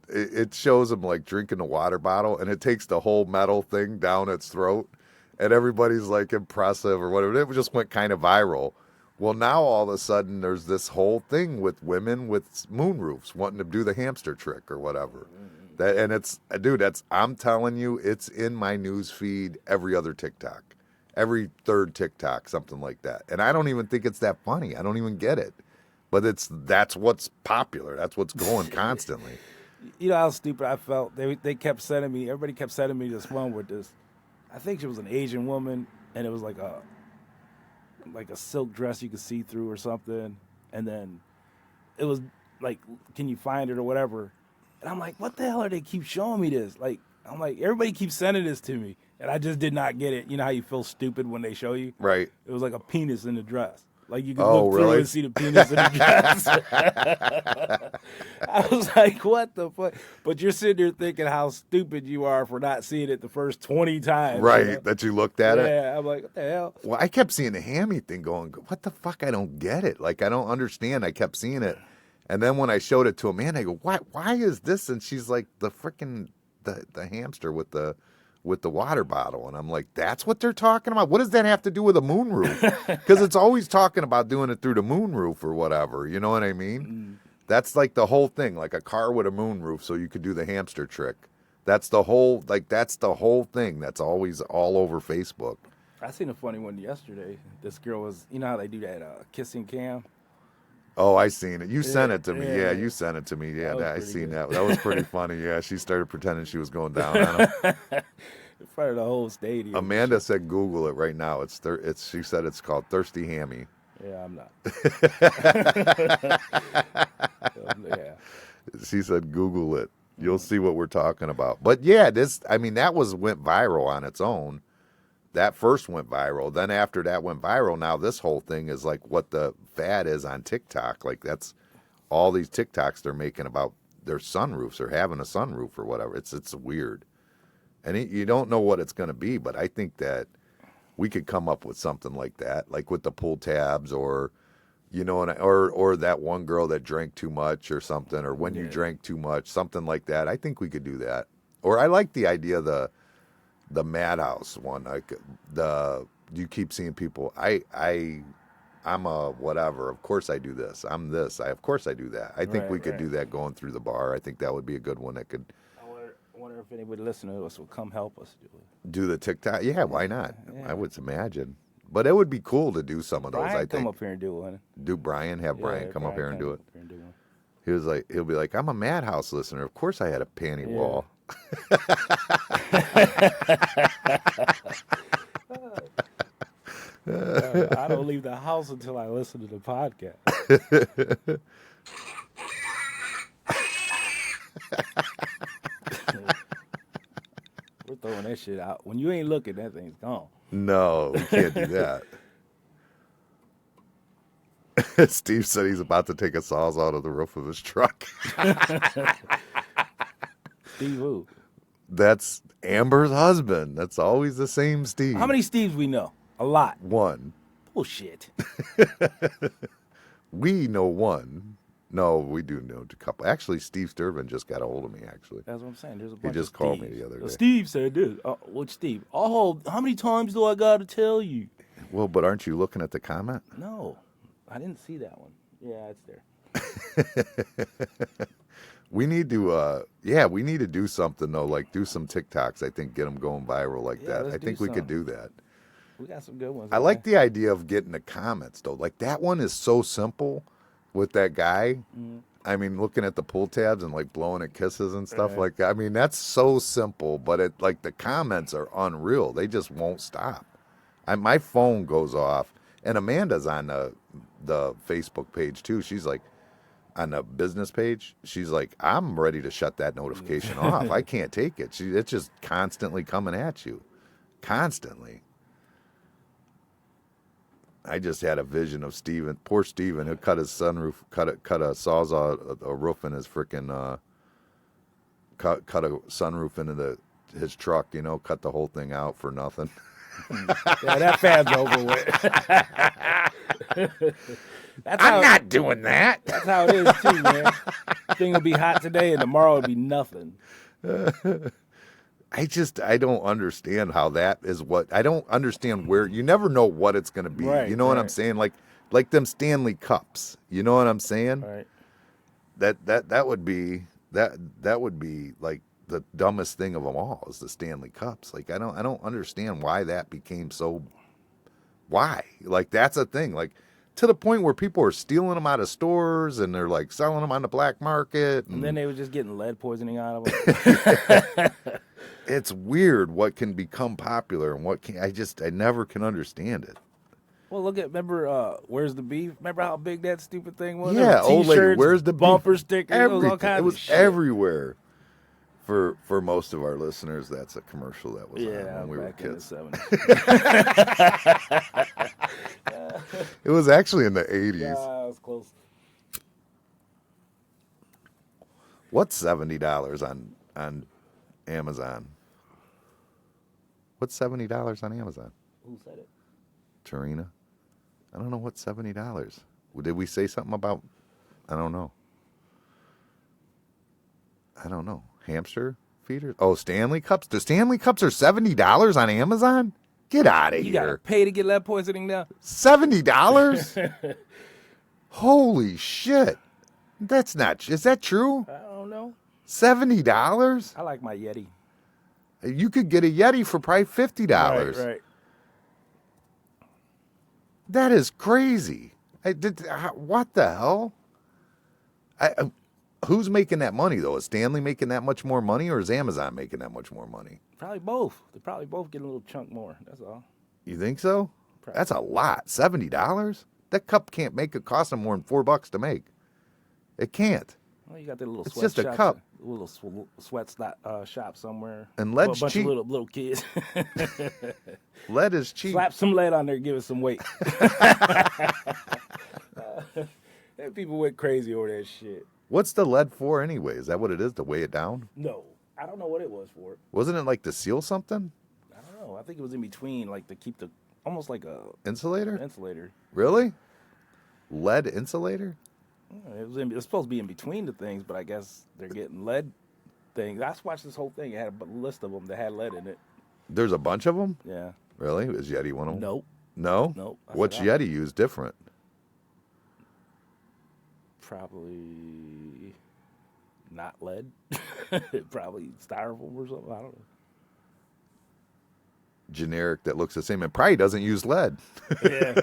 it shows him like drinking the water bottle, and it takes the whole metal thing down its throat, and everybody's like impressive or whatever. It just went kind of viral. Well, now all of a sudden there's this whole thing with women with moonroofs wanting to do the hamster trick or whatever. I'm telling you, it's in my news feed every other TikTok. Every third TikTok, something like that. And I don't even think it's that funny. I don't even get it. But that's what's popular. That's what's going constantly. You know how stupid I felt? They kept sending me, everybody kept sending me this one with this, I think she was an Asian woman, and it was like a silk dress you could see through or something. And then it was like, can you find it or whatever? And I'm like, what the hell are they keep showing me this? Like, I'm like, everybody keeps sending this to me. And I just did not get it. You know how you feel stupid when they show you? Right. It was like a penis in the dress. Like you could look through and see the penis in the dress. I was like, what the fuck? But you're sitting there thinking how stupid you are for not seeing it the first 20 times. Right, you know? that you looked at it? Yeah, I'm like, what the hell? Well, I kept seeing the hammy thing going, what the fuck? I don't get it. Like, I don't understand. I kept seeing it. And then when I showed it to Amanda, I go, why is this? And she's like, the freaking, the hamster with the water bottle. And I'm like, that's what they're talking about? What does that have to do with a moonroof? Because it's always talking about doing it through the moonroof or whatever. You know what I mean? Mm. That's like the whole thing, like a car with a moonroof so you could do the hamster trick. That's the whole thing. That's always all over Facebook. I seen a funny one yesterday. This girl was, you know how they do that kissing cam? Oh, I seen it. You sent it to me. Yeah, you sent it to me. Yeah, I seen good. that. That was pretty funny. Yeah, she started pretending she was going down on him. In front of the whole stadium. Amanda said, "Google it right now." She said it's called Thirsty Hammy. Yeah, I'm not. Yeah. She said, "Google it. You'll see what we're talking about." But yeah, that went viral on its own. That first went viral. Then after that went viral, now this whole thing is like what the fad is on TikTok. Like that's all these TikToks they're making about their sunroofs or having a sunroof or whatever. It's weird. And you don't know what it's going to be, but I think that we could come up with something like that, like with the pull tabs or, or that one girl that drank too much or something, or when you drank too much, something like that. I think we could do that. Or I like the idea of the madhouse one. Like you keep seeing people. I'm a whatever. Of course I do this. I'm this. Of course I do that. I think we could do that going through the bar. I think that would be a good one that could. I wonder if anybody listening to us will come help us do it. Do the TikTok? Yeah, why not? Yeah. I would imagine. But it would be cool to do some of those, I think. Come up here and do one. Do Brian, Brian come up here and do it. He'll be like, I'm a Madhouse listener. Of course I had a panty wall. I don't leave the house until I listen to the podcast. We're throwing that shit out. When you ain't looking, that thing's gone. No, we can't do that. Steve said he's about to take a Sawzall of the roof of his truck. Steve who? That's Amber's husband. That's always the same Steve. How many Steves we know? A lot. One. Bullshit. We know one. No, we do know a couple. Actually, Steve Sturvin just got a hold of me, actually. That's what I'm saying. There's a bunch He just of called Steves. me the other day. Steve said this. Which Steve? Oh, how many times do I got to tell you? Well, but aren't you looking at the comment? No, I didn't see that one. Yeah, it's there. We need to do something, though, like do some TikToks, I think, get them going viral like that. I think we could do that. We got some good ones. I like the idea of getting the comments, though. Like, that one is so simple with that guy. Mm. I mean, looking at the pull tabs and, like, blowing at kisses and stuff like that. I mean, that's so simple, but the comments are unreal. They just won't stop. My phone goes off, and Amanda's on the Facebook page, too. She's like, on the business page, she's like, I'm ready to shut that notification off. I can't take it. It's just constantly coming at you. Constantly. I just had a vision of Steven. Poor Steven. He'll cut his sunroof, cut a Sawzall, a roof in his freaking, cut a sunroof into his truck, cut the whole thing out for nothing. Yeah, that fan's over with. I'm not doing that. That's how it is, too, man. Thing will be hot today, and tomorrow will be nothing. I don't understand how that is I don't understand where, you never know what it's going to be. Right, you know what I'm saying? Like them Stanley Cups. You know what I'm saying? Right. That would be like the dumbest thing of them all is the Stanley Cups. Like, I don't understand why that became so, why? Like, that's a thing. Like, to the point where people are stealing them out of stores and they're like selling them on the black market. And then they were just getting lead poisoning out of them. It's weird what can become popular and what can. I never can understand it. Well, remember, Where's the Beef? Remember how big that stupid thing was? Yeah, old lady, Where's the bumper beef? stickers, Everything. all kinds it was of shit. Everywhere. For most of our listeners, that's a commercial that was on when we were kids. In the 70s. It was actually in the 80s. Yeah, that was close. What's $70 on Amazon? What's $70 on Amazon? Who said it? Tarina. I don't know what's $70. Did we say something about? I don't know. Hamster feeders? Oh, Stanley Cups? The Stanley Cups are $70 on Amazon? Get out of here. You gotta pay to get lead poisoning now? $70? Holy shit. That's not, is that true? I don't know. $70? I like my Yeti. You could get a Yeti for probably $50. Right. That is crazy. What the hell? Who's making that money though? Is Stanley making that much more money, or is Amazon making that much more money? Probably both. They probably both get a little chunk more. That's all. You think so? Probably. That's a lot. $70. That cup can't make it cost them more than $4 to make. It can't. Well, you got that little It's sweat just a shops, cup. a little sweat shop somewhere. And lead's a bunch cheap. of little kids. Lead is cheap. Slap some lead on there, give it some weight. People went crazy over that shit. What's the lead for anyway? Is that what it is, to weigh it down? No, I don't know what it was for. Wasn't it like to seal something? I don't know. I think it was in between, like to keep the almost like a Insulator? insulator. Really? Lead insulator? Yeah, it was supposed to be in between the things, but I guess they're getting lead things. I watched this whole thing. It had a list of them that had lead in it. There's a bunch of them? Yeah. Really? Is Yeti one of them? Nope. No? Nope. What's Yeti use different? Probably not lead. Probably styrofoam or something. I don't know. Generic that looks the same and probably doesn't use lead. Yeah.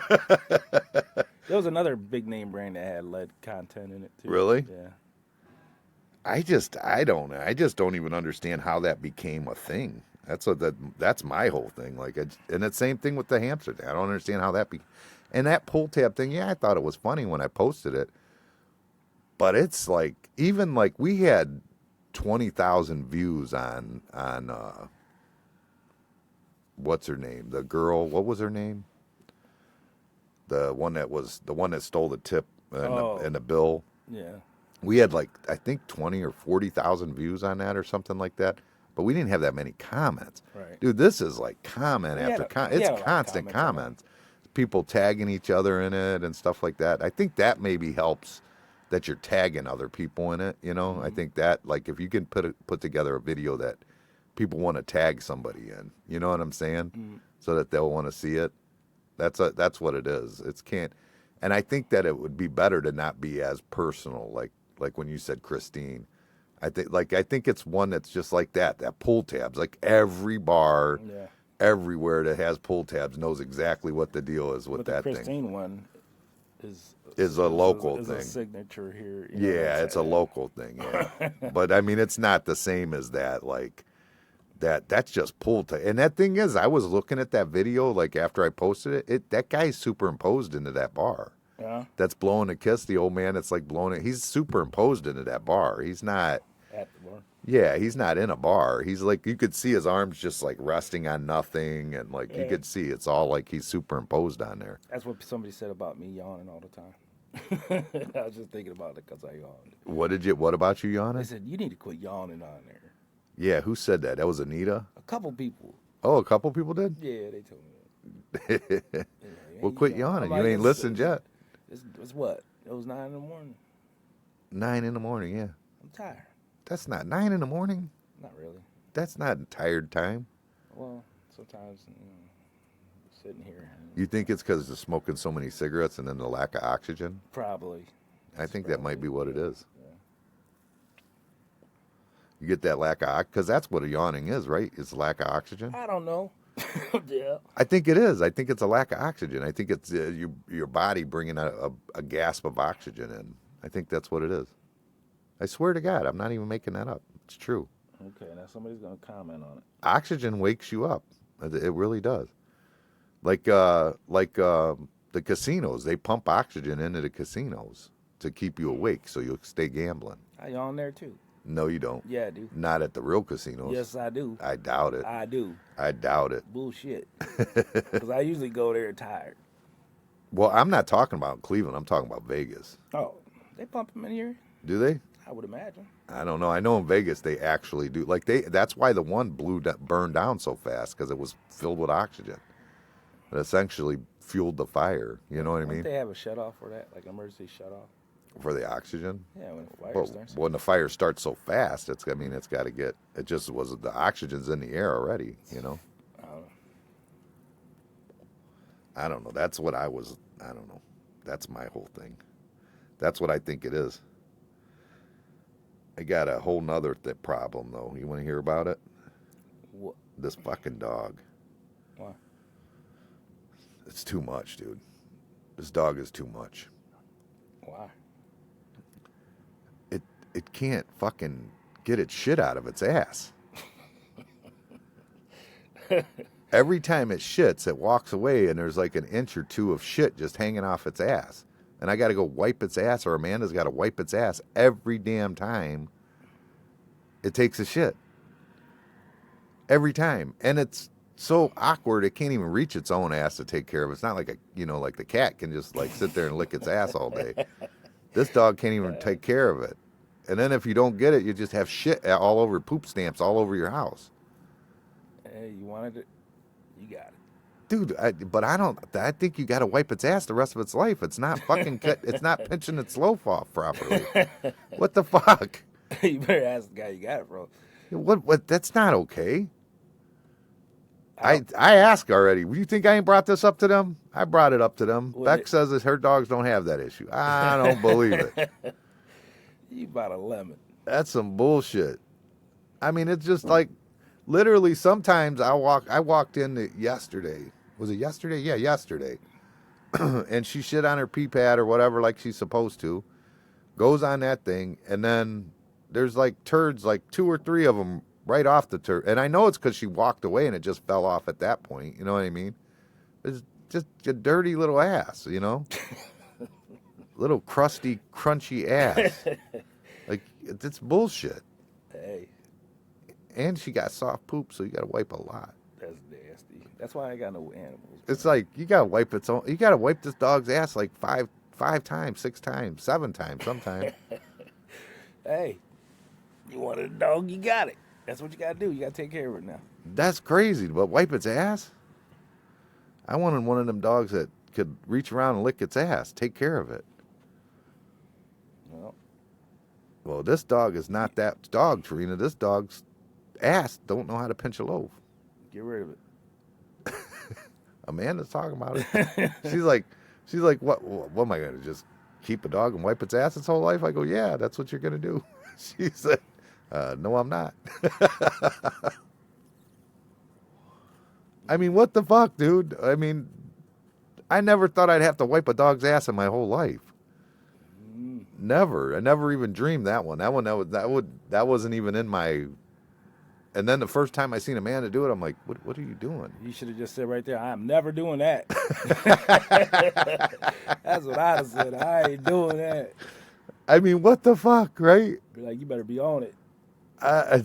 There was another big name brand that had lead content in it too. Really? Yeah. I just don't even understand how that became a thing. That's my whole thing. Like, and the same thing with the hamster thing. I don't understand how that and that pull tab thing. Yeah, I thought it was funny when I posted it, but it's like, even like we had 20,000 views on what's her name? The girl. What was her name? The one that stole the tip and the bill. Yeah. We had like, I think 20 or 40,000 views on that or something like that, but we didn't have that many comments. Right. Dude, this is like comment after comment. It's constant comments. People tagging each other in it and stuff like that. I think that maybe helps that you're tagging other people in it, you know? Mm-hmm. I think that, like, if you can put together a video that people want to tag somebody in, you know what I'm saying? Mm-hmm. So that they'll want to see it. That's what it is. And I think that it would be better to not be as personal, like when you said Christine. I think it's one that's just like that pull tabs. Like every bar, everywhere that has pull tabs knows exactly what the deal is with that the Christine thing. one is a local is thing. a signature here. Yeah, it's a local thing. Yeah, but I mean, it's not the same as that. Like that's just pull tab. And that thing is, I was looking at that video like after I posted it. That guy's superimposed into that bar. Yeah. That's blowing a kiss. The old man that's like blowing it. He's superimposed into that bar. He's not at the bar. Yeah, he's not in a bar. He's like, you could see his arms just like resting on nothing, and like you could see it's all like he's superimposed on there. That's what somebody said about me yawning all the time. I was just thinking about it because I yawned. What about you yawning? They said you need to quit yawning on there. Yeah, who said that? That was Anita? A couple people. Oh, a couple people did? Yeah, they told me that. Well, quit yawning. You ain't listened yet. It's what? It was 9 in the morning. 9 in the morning, yeah. I'm tired. That's not 9 in the morning. Not really. That's not tired time. Well, sometimes, sitting here. You think it's because of smoking so many cigarettes and then the lack of oxygen? Probably. I think that might be what it is. Yeah. You get that lack of, because that's what a yawning is, right? It's lack of oxygen. I don't know. Yeah. I think it is. I think it's a lack of oxygen. I think it's your body bringing a gasp of oxygen in. I think that's what it is. I swear to God, I'm not even making that up. It's true. Okay, now somebody's going to comment on it. Oxygen wakes you up. It really does. Like the casinos, they pump oxygen into the casinos to keep you awake so you'll stay gambling. I yawn there too. No, you don't. Yeah, I do. Not at the real casinos. Yes, I do. I doubt it. I do. I doubt it. Bullshit. Because I usually go there tired. Well, I'm not talking about Cleveland. I'm talking about Vegas. Oh, they pump them in here? Do they? I would imagine. I don't know. I know in Vegas they actually do. Like that's why the one burned down so fast, because it was filled with oxygen. It essentially fueled the fire. You know what I mean? They have a shut off for that, like emergency shut off. For the oxygen? Yeah, when the fire starts. When the fire starts so fast, it's got to get. It just was the oxygen's in the air already. You know. I don't know. That's what I was. I don't know. That's my whole thing. That's what I think it is. I got a whole nother problem though. You want to hear about it? What? This fucking dog. Why? It's too much, dude. This dog is too much. Why? It can't fucking get its shit out of its ass. Every time it shits, it walks away and there's like an inch or two of shit just hanging off its ass. And I got to go wipe its ass, or Amanda's got to wipe its ass every damn time it takes a shit. Every time. And it's so awkward, it can't even reach its own ass to take care of it. It's not like like the cat can just like sit there and lick its ass all day. This dog can't even take care of it. And then if you don't get it, you just have shit all over, poop stamps all over your house. Hey, you wanted it, you got it. Dude, I think you got to wipe its ass the rest of its life. It's not fucking, it's not pinching its loaf off properly. What the fuck? You better ask the guy you got it, bro. What, that's not okay. I asked already. You think I ain't brought this up to them? I brought it up to them. Beck says that her dogs don't have that issue. I don't believe it. You bought a lemon. That's some bullshit. I mean, it's just like, literally sometimes I walked in yesterday. Was it yesterday? Yeah, yesterday. And she shit on her pee pad or whatever like she's supposed to. Goes on that thing, and then there's like turds, like 2 or 3 of them right off the turd. And I know it's because she walked away and it just fell off at that point. You know what I mean? It's just a dirty little ass, Little crusty, crunchy ass. Like, it's bullshit. Hey. And she got soft poop, so you got to wipe a lot. That's nasty. That's why I ain't got no animals. It's like you got to wipe its own. You got to wipe this dog's ass like five times, 6 times, 7 times, sometimes. Hey, you wanted a dog, you got it. That's what you got to do. You got to take care of it now. That's crazy, but wipe its ass? I wanted one of them dogs that could reach around and lick its ass, take care of it. Well, this dog is not that dog, Trina. This dog's ass don't know how to pinch a loaf. Get rid of it. Amanda's talking about it. She's like, what am I going to just keep a dog and wipe its ass its whole life? I go, yeah, that's what you're going to do. She said, no, I'm not. I mean, what the fuck, dude? I mean, I never thought I'd have to wipe a dog's ass in my whole life. Never. I never even dreamed that one. That wasn't even in my. And then the first time I seen Amanda do it, I'm like, what are you doing? You should have just said right there, I'm never doing that. That's what I'd have said. I ain't doing that. I mean, what the fuck, right? Be like, you better be on it. I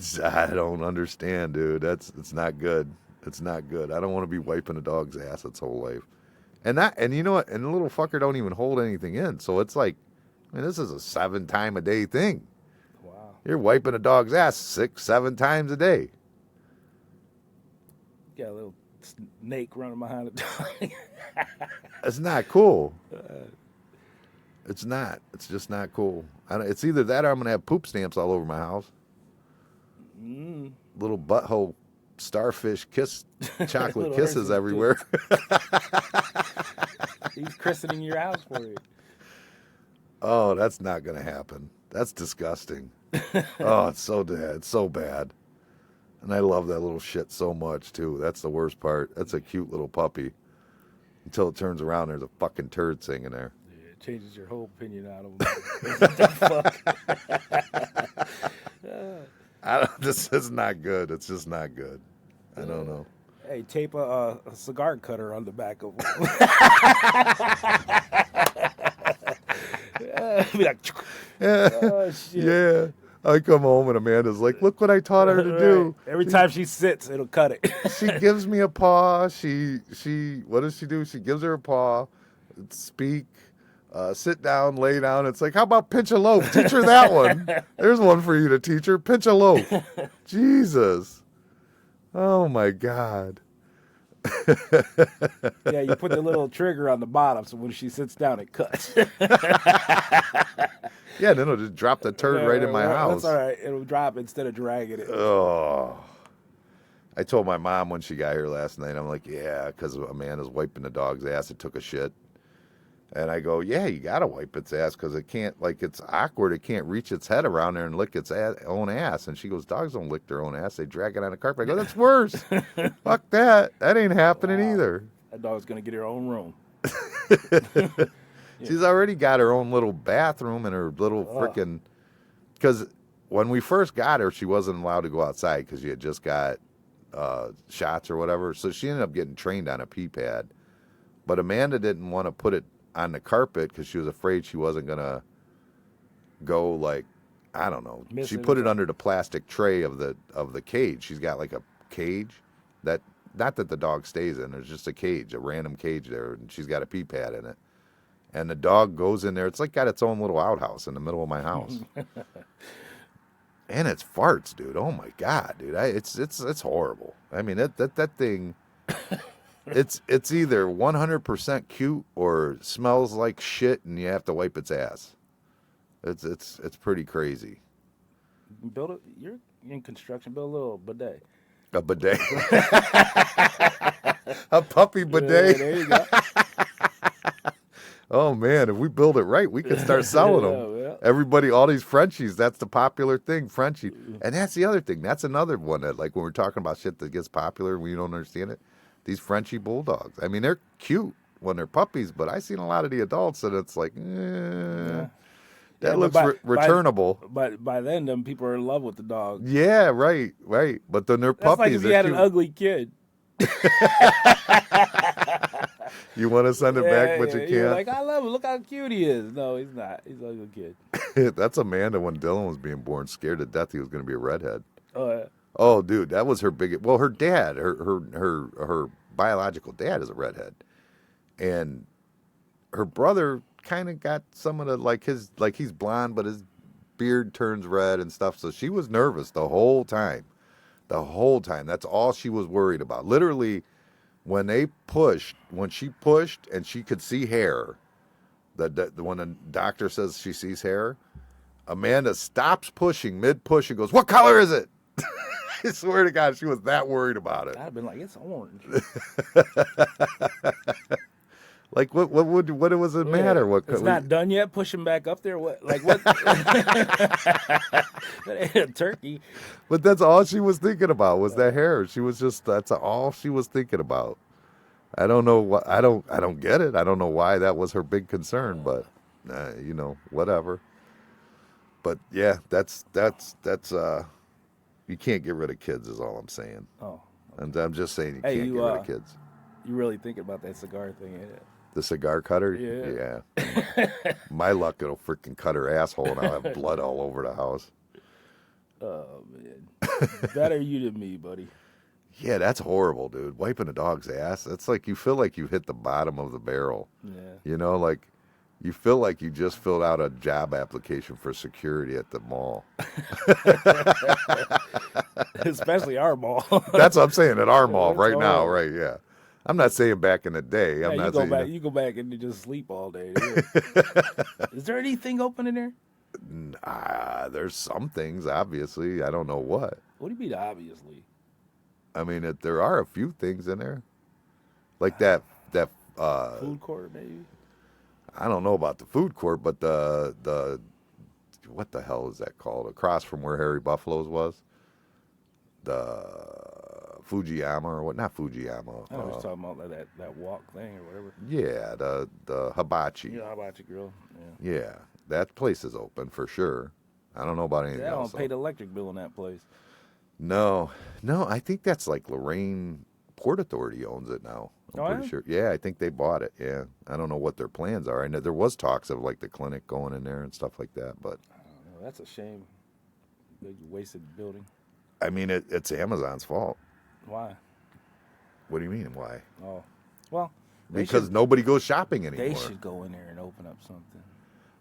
don't understand, dude. It's not good. It's not good. I don't want to be wiping a dog's ass its whole life. And you know what? And the little fucker don't even hold anything in. So it's like, I mean, this is a 7-time-a-day thing. Wow. You're wiping a dog's ass 6, 7 times a day. Got a little snake running behind the dog. It's not cool. It's not. It's just not cool. It's either that or I'm going to have poop stamps all over my house. Little butthole starfish chocolate kisses everywhere. He's christening your house for you. Oh, that's not going to happen. That's disgusting. Oh, it's so bad. It's so bad. And I love that little shit so much, too. That's the worst part. That's a cute little puppy. Until it turns around, there's a fucking turd singing there. Yeah, it changes your whole opinion out of him. This is not good. It's just not good. I don't know. Hey, tape a cigar cutter on the back of him. Be like, oh, shit. Yeah. I come home and Amanda's like, look what I taught her to do. Every time she sits, it'll cut it. She gives me a paw. She what does she do? She gives her a paw, speak, sit down, lay down. It's like, how about pinch a loaf? Teach her that one. There's one for you to teach her. Pinch a loaf. Jesus. Oh, my God. Yeah, you put the little trigger on the bottom so when she sits down, it cuts. Yeah, then it'll just drop the turd right in my house. That's all right. It'll drop instead of dragging it. Oh. I told my mom when she got here last night, I'm like, yeah, because Amanda's wiping the dog's ass. It took a shit. And I go, yeah, you got to wipe its ass because it can't, like, it's awkward. It can't reach its head around there and lick its own ass. And she goes, dogs don't lick their own ass. They drag it on the carpet. I go, that's worse. Fuck that. That ain't happening either. That dog's going to get her own room. She's already got her own little bathroom and her little freaking. Because when we first got her, she wasn't allowed to go outside because she had just got shots or whatever. So she ended up getting trained on a pee pad. But Amanda didn't want to put it on the carpet because she was afraid she wasn't going to go like, I don't know. She put it under the plastic tray of the cage. She's got like a cage that, not that the dog stays in, there's just a cage, a random cage there, and she's got a pee pad in it. And the dog goes in there. It's like got its own little outhouse in the middle of my house. And it's farts, dude. Oh my God, dude. It's horrible. I mean, that thing, it's either 100% cute or smells like shit and you have to wipe its ass. It's pretty crazy. Build it. You're in construction. Build a little bidet. A bidet. A puppy bidet. Yeah, there you go. Oh man, if we build it right, we can start selling them. Yeah. Everybody, all these Frenchies, that's the popular thing, Frenchie. And that's the other thing. That's another one that, like, when we're talking about shit that gets popular and we don't understand it, these Frenchie bulldogs. I mean, they're cute when they're puppies, but I've seen a lot of the adults and it's like, that looks returnable. But by then, them people are in love with the dog. Yeah, right. But then they're puppies. That's like if you had an ugly kid. You want to send it back, but you can't. You're like, I love him. Look how cute he is. No, he's not. He's an ugly kid. That's Amanda when Dylan was being born, scared to death he was going to be a redhead. Oh, yeah. Oh, dude, that was her biggest. Well, her dad, her biological dad is a redhead, and her brother kind of got some of the he's blonde, but his beard turns red and stuff. So she was nervous the whole time. That's all she was worried about. Literally, when she pushed and she could see hair, when the doctor says she sees hair, Amanda stops pushing mid-push and goes, "What color is it?" I swear to God, she was that worried about it. I'd have been like, "It's orange." Like what does it matter? What it's not done yet. Push him back up there. What? Like what? That ain't a turkey. But that's all she was thinking about was that hair. That's all she was thinking about. I don't know what I don't get it. I don't know why that was her big concern, but whatever. But yeah, that's you can't get rid of kids is all I'm saying. Oh. And I'm just saying you can't get rid of kids. You really think about that cigar thing, ain't it? The cigar cutter? Yeah. My luck, it'll freaking cut her asshole and I'll have blood all over the house. Oh, man. Better you than me, buddy. Yeah, that's horrible, dude. Wiping a dog's ass. It's like you feel like you've hit the bottom of the barrel. Yeah. Like you feel like you just filled out a job application for security at the mall. Especially our mall. That's what I'm saying, at our mall right now, right, yeah. I'm not saying back in the day. I'm not saying you go back and you just sleep all day. Is there anything open in there? There's some things, obviously. I don't know what. What do you mean, obviously? I mean, there are a few things in there. Like that food court, maybe? I don't know about the food court, but the what the hell is that called? Across from where Harry Buffalo's was? The Fujiyama or what? Not Fujiyama. I was talking about that walk thing or whatever. Yeah, the hibachi. Yeah, hibachi grill. Yeah, that place is open for sure. I don't know about anything else. I don't pay the electric bill in that place. No, I think that's like Lorraine Port Authority owns it now. I'm pretty sure. Yeah, I think they bought it. Yeah, I don't know what their plans are. I know there was talks of like the clinic going in there and stuff like that, but I don't know. That's a shame. They wasted the building. I mean, it's Amazon's fault. Why? What do you mean? Why? Oh, well, because nobody goes shopping anymore. They should go in there and open up something.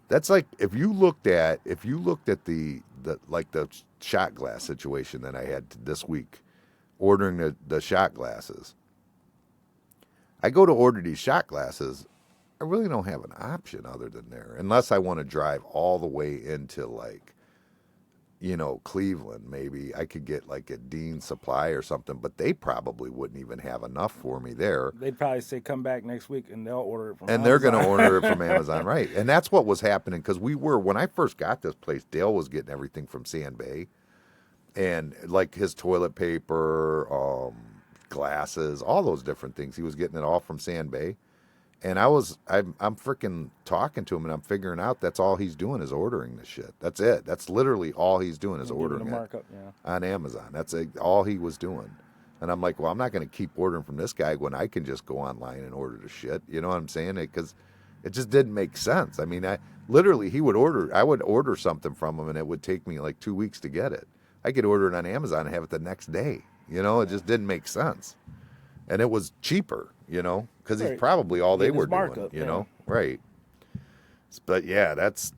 That's like if you looked at the shot glass situation that I had this week, ordering the shot glasses. I go to order these shot glasses. I really don't have an option other than there, unless I want to drive all the way into Cleveland. Maybe I could get like a Dean Supply or something, but they probably wouldn't even have enough for me there. They'd probably say, come back next week and they'll order it from Amazon. And they're going to order it from Amazon, right. And that's what was happening because when I first got this place, Dale was getting everything from Sand Bay. And like his toilet paper, glasses, all those different things. He was getting it all from Sand Bay. And I'm freaking talking to him, and I'm figuring out that's all he's doing is ordering this shit. That's it. That's literally all he's doing is ordering it markup, yeah. on Amazon. That's all he was doing. And I'm like, well, I'm not going to keep ordering from this guy when I can just go online and order the shit. You know what I'm saying? Because it just didn't make sense. I mean, I would order something from him, and it would take me like 2 weeks to get it. I could order it on Amazon and have it the next day. You know, it just didn't make sense. And it was cheaper, you know, because he's probably all they were doing, you know, right. But yeah, that's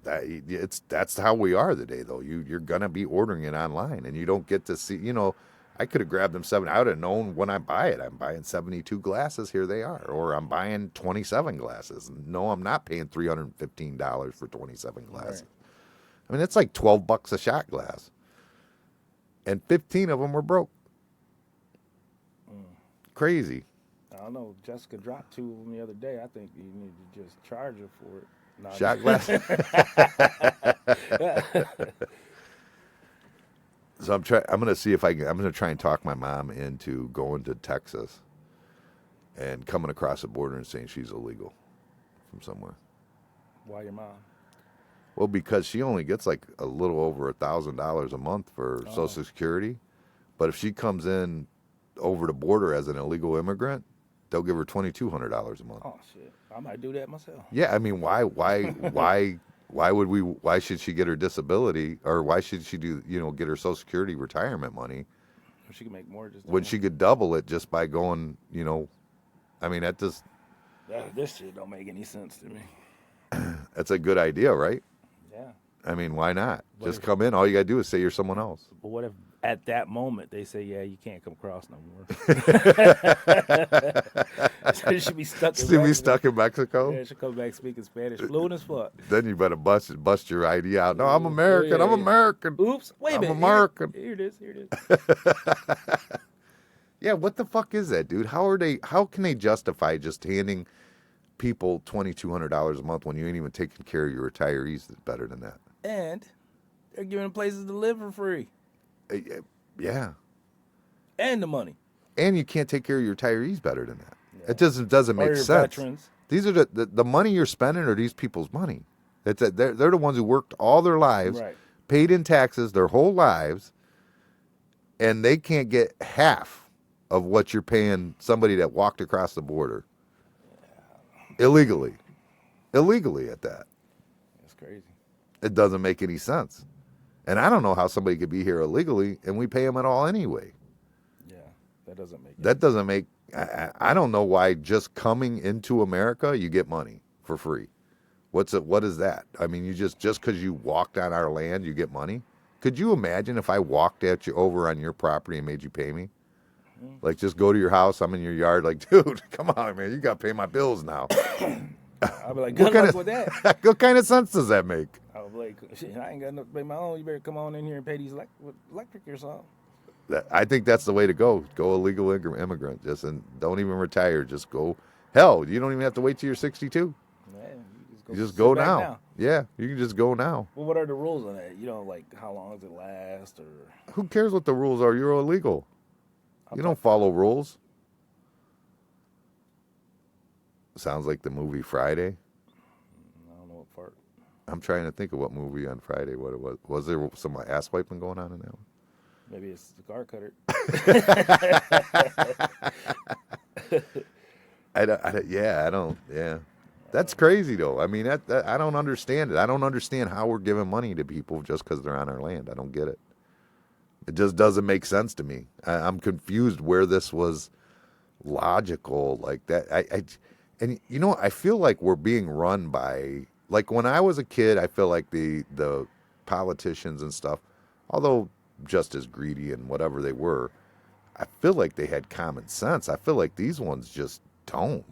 how we are today, though. You're gonna be ordering it online, and you don't get to see. You know, I could have grabbed them 7. I would have known when I buy it. I'm buying 72 glasses. Here they are, or I'm buying 27 glasses. No, I'm not paying $315 for 27 glasses. Right. I mean, it's like $12 a shot glass, and 15 of them were broke. Crazy. I don't know. Jessica dropped 2 of them the other day. I think you need to just charge her for it. No, shot glass. So I'm going to see if I'm going to try and talk my mom into going to Texas and coming across the border and saying she's illegal from somewhere. Why your mom? Well, because she only gets like a little over $1,000 a month for Social Security, but if she comes in over the border as an illegal immigrant, they'll give her $2,200 a month. Oh shit! I might do that myself. Yeah, I mean, why should she get her disability, or why should she get her Social Security retirement money? She could make more just when she could double it just by going, I mean, this shit don't make any sense to me. That's a good idea, right? Yeah. I mean, why not? Just come in. All you got to do is say you're someone else. But what if at that moment they say, yeah, you can't come across no more? She should be stuck in Mexico. Stuck in Mexico? Yeah, she'll come back speaking Spanish, fluent as fuck. Then you better bust your ID out. No, I'm American. I'm American. Oops. Wait a minute. I'm American. Here it is. Yeah, what the fuck is that, dude? How can they justify just handing people $2,200 a month when you ain't even taking care of your retirees better than that? And they're giving places to live for free. Yeah. And the money. And you can't take care of your retirees better than that. Yeah. It doesn't make sense. Veterans. These are the money you're spending are these people's money. They're the ones who worked all their lives, right, paid in taxes their whole lives, and they can't get half of what you're paying somebody that walked across the border. Illegally at that. That's crazy. It doesn't make any sense. And I don't know how somebody could be here illegally and we pay them at all anyway. Yeah, that doesn't make sense. That doesn't make, I don't know why just coming into America, you get money for free. What is that? I mean, you just because you walked on our land, you get money? Could you imagine if I walked at you over on your property and made you pay me? Like, just go to your house, I'm in your yard, like, dude, come on, man, you got to pay my bills now. I'll be like, good luck with that. What kind of sense does that make? I'll be like, shit, I ain't got enough to pay my own. You better come on in here and pay these electric or something. I think that's the way to go. Go illegal immigrant. And don't even retire. Just go. Hell, you don't even have to wait till you're 62. Yeah, you just go now. Yeah, you can just go now. Well, what are the rules on that? Like, how long does it last? Or who cares what the rules are? You're illegal. You don't follow rules. Sounds like the movie Friday. I don't know what part. I'm trying to think of what movie on Friday, what it was. Was there some ass wiping going on in that one? Maybe it's the car cutter. Yeah. That's crazy, though. I mean, that I don't understand it. I don't understand how we're giving money to people just because they're on our land. I don't get it. It just doesn't make sense to me. I'm confused where this was logical like that. I feel like we're being run by, like when I was a kid, I feel like the politicians and stuff, although just as greedy and whatever they were, I feel like they had common sense. I feel like these ones just don't. Like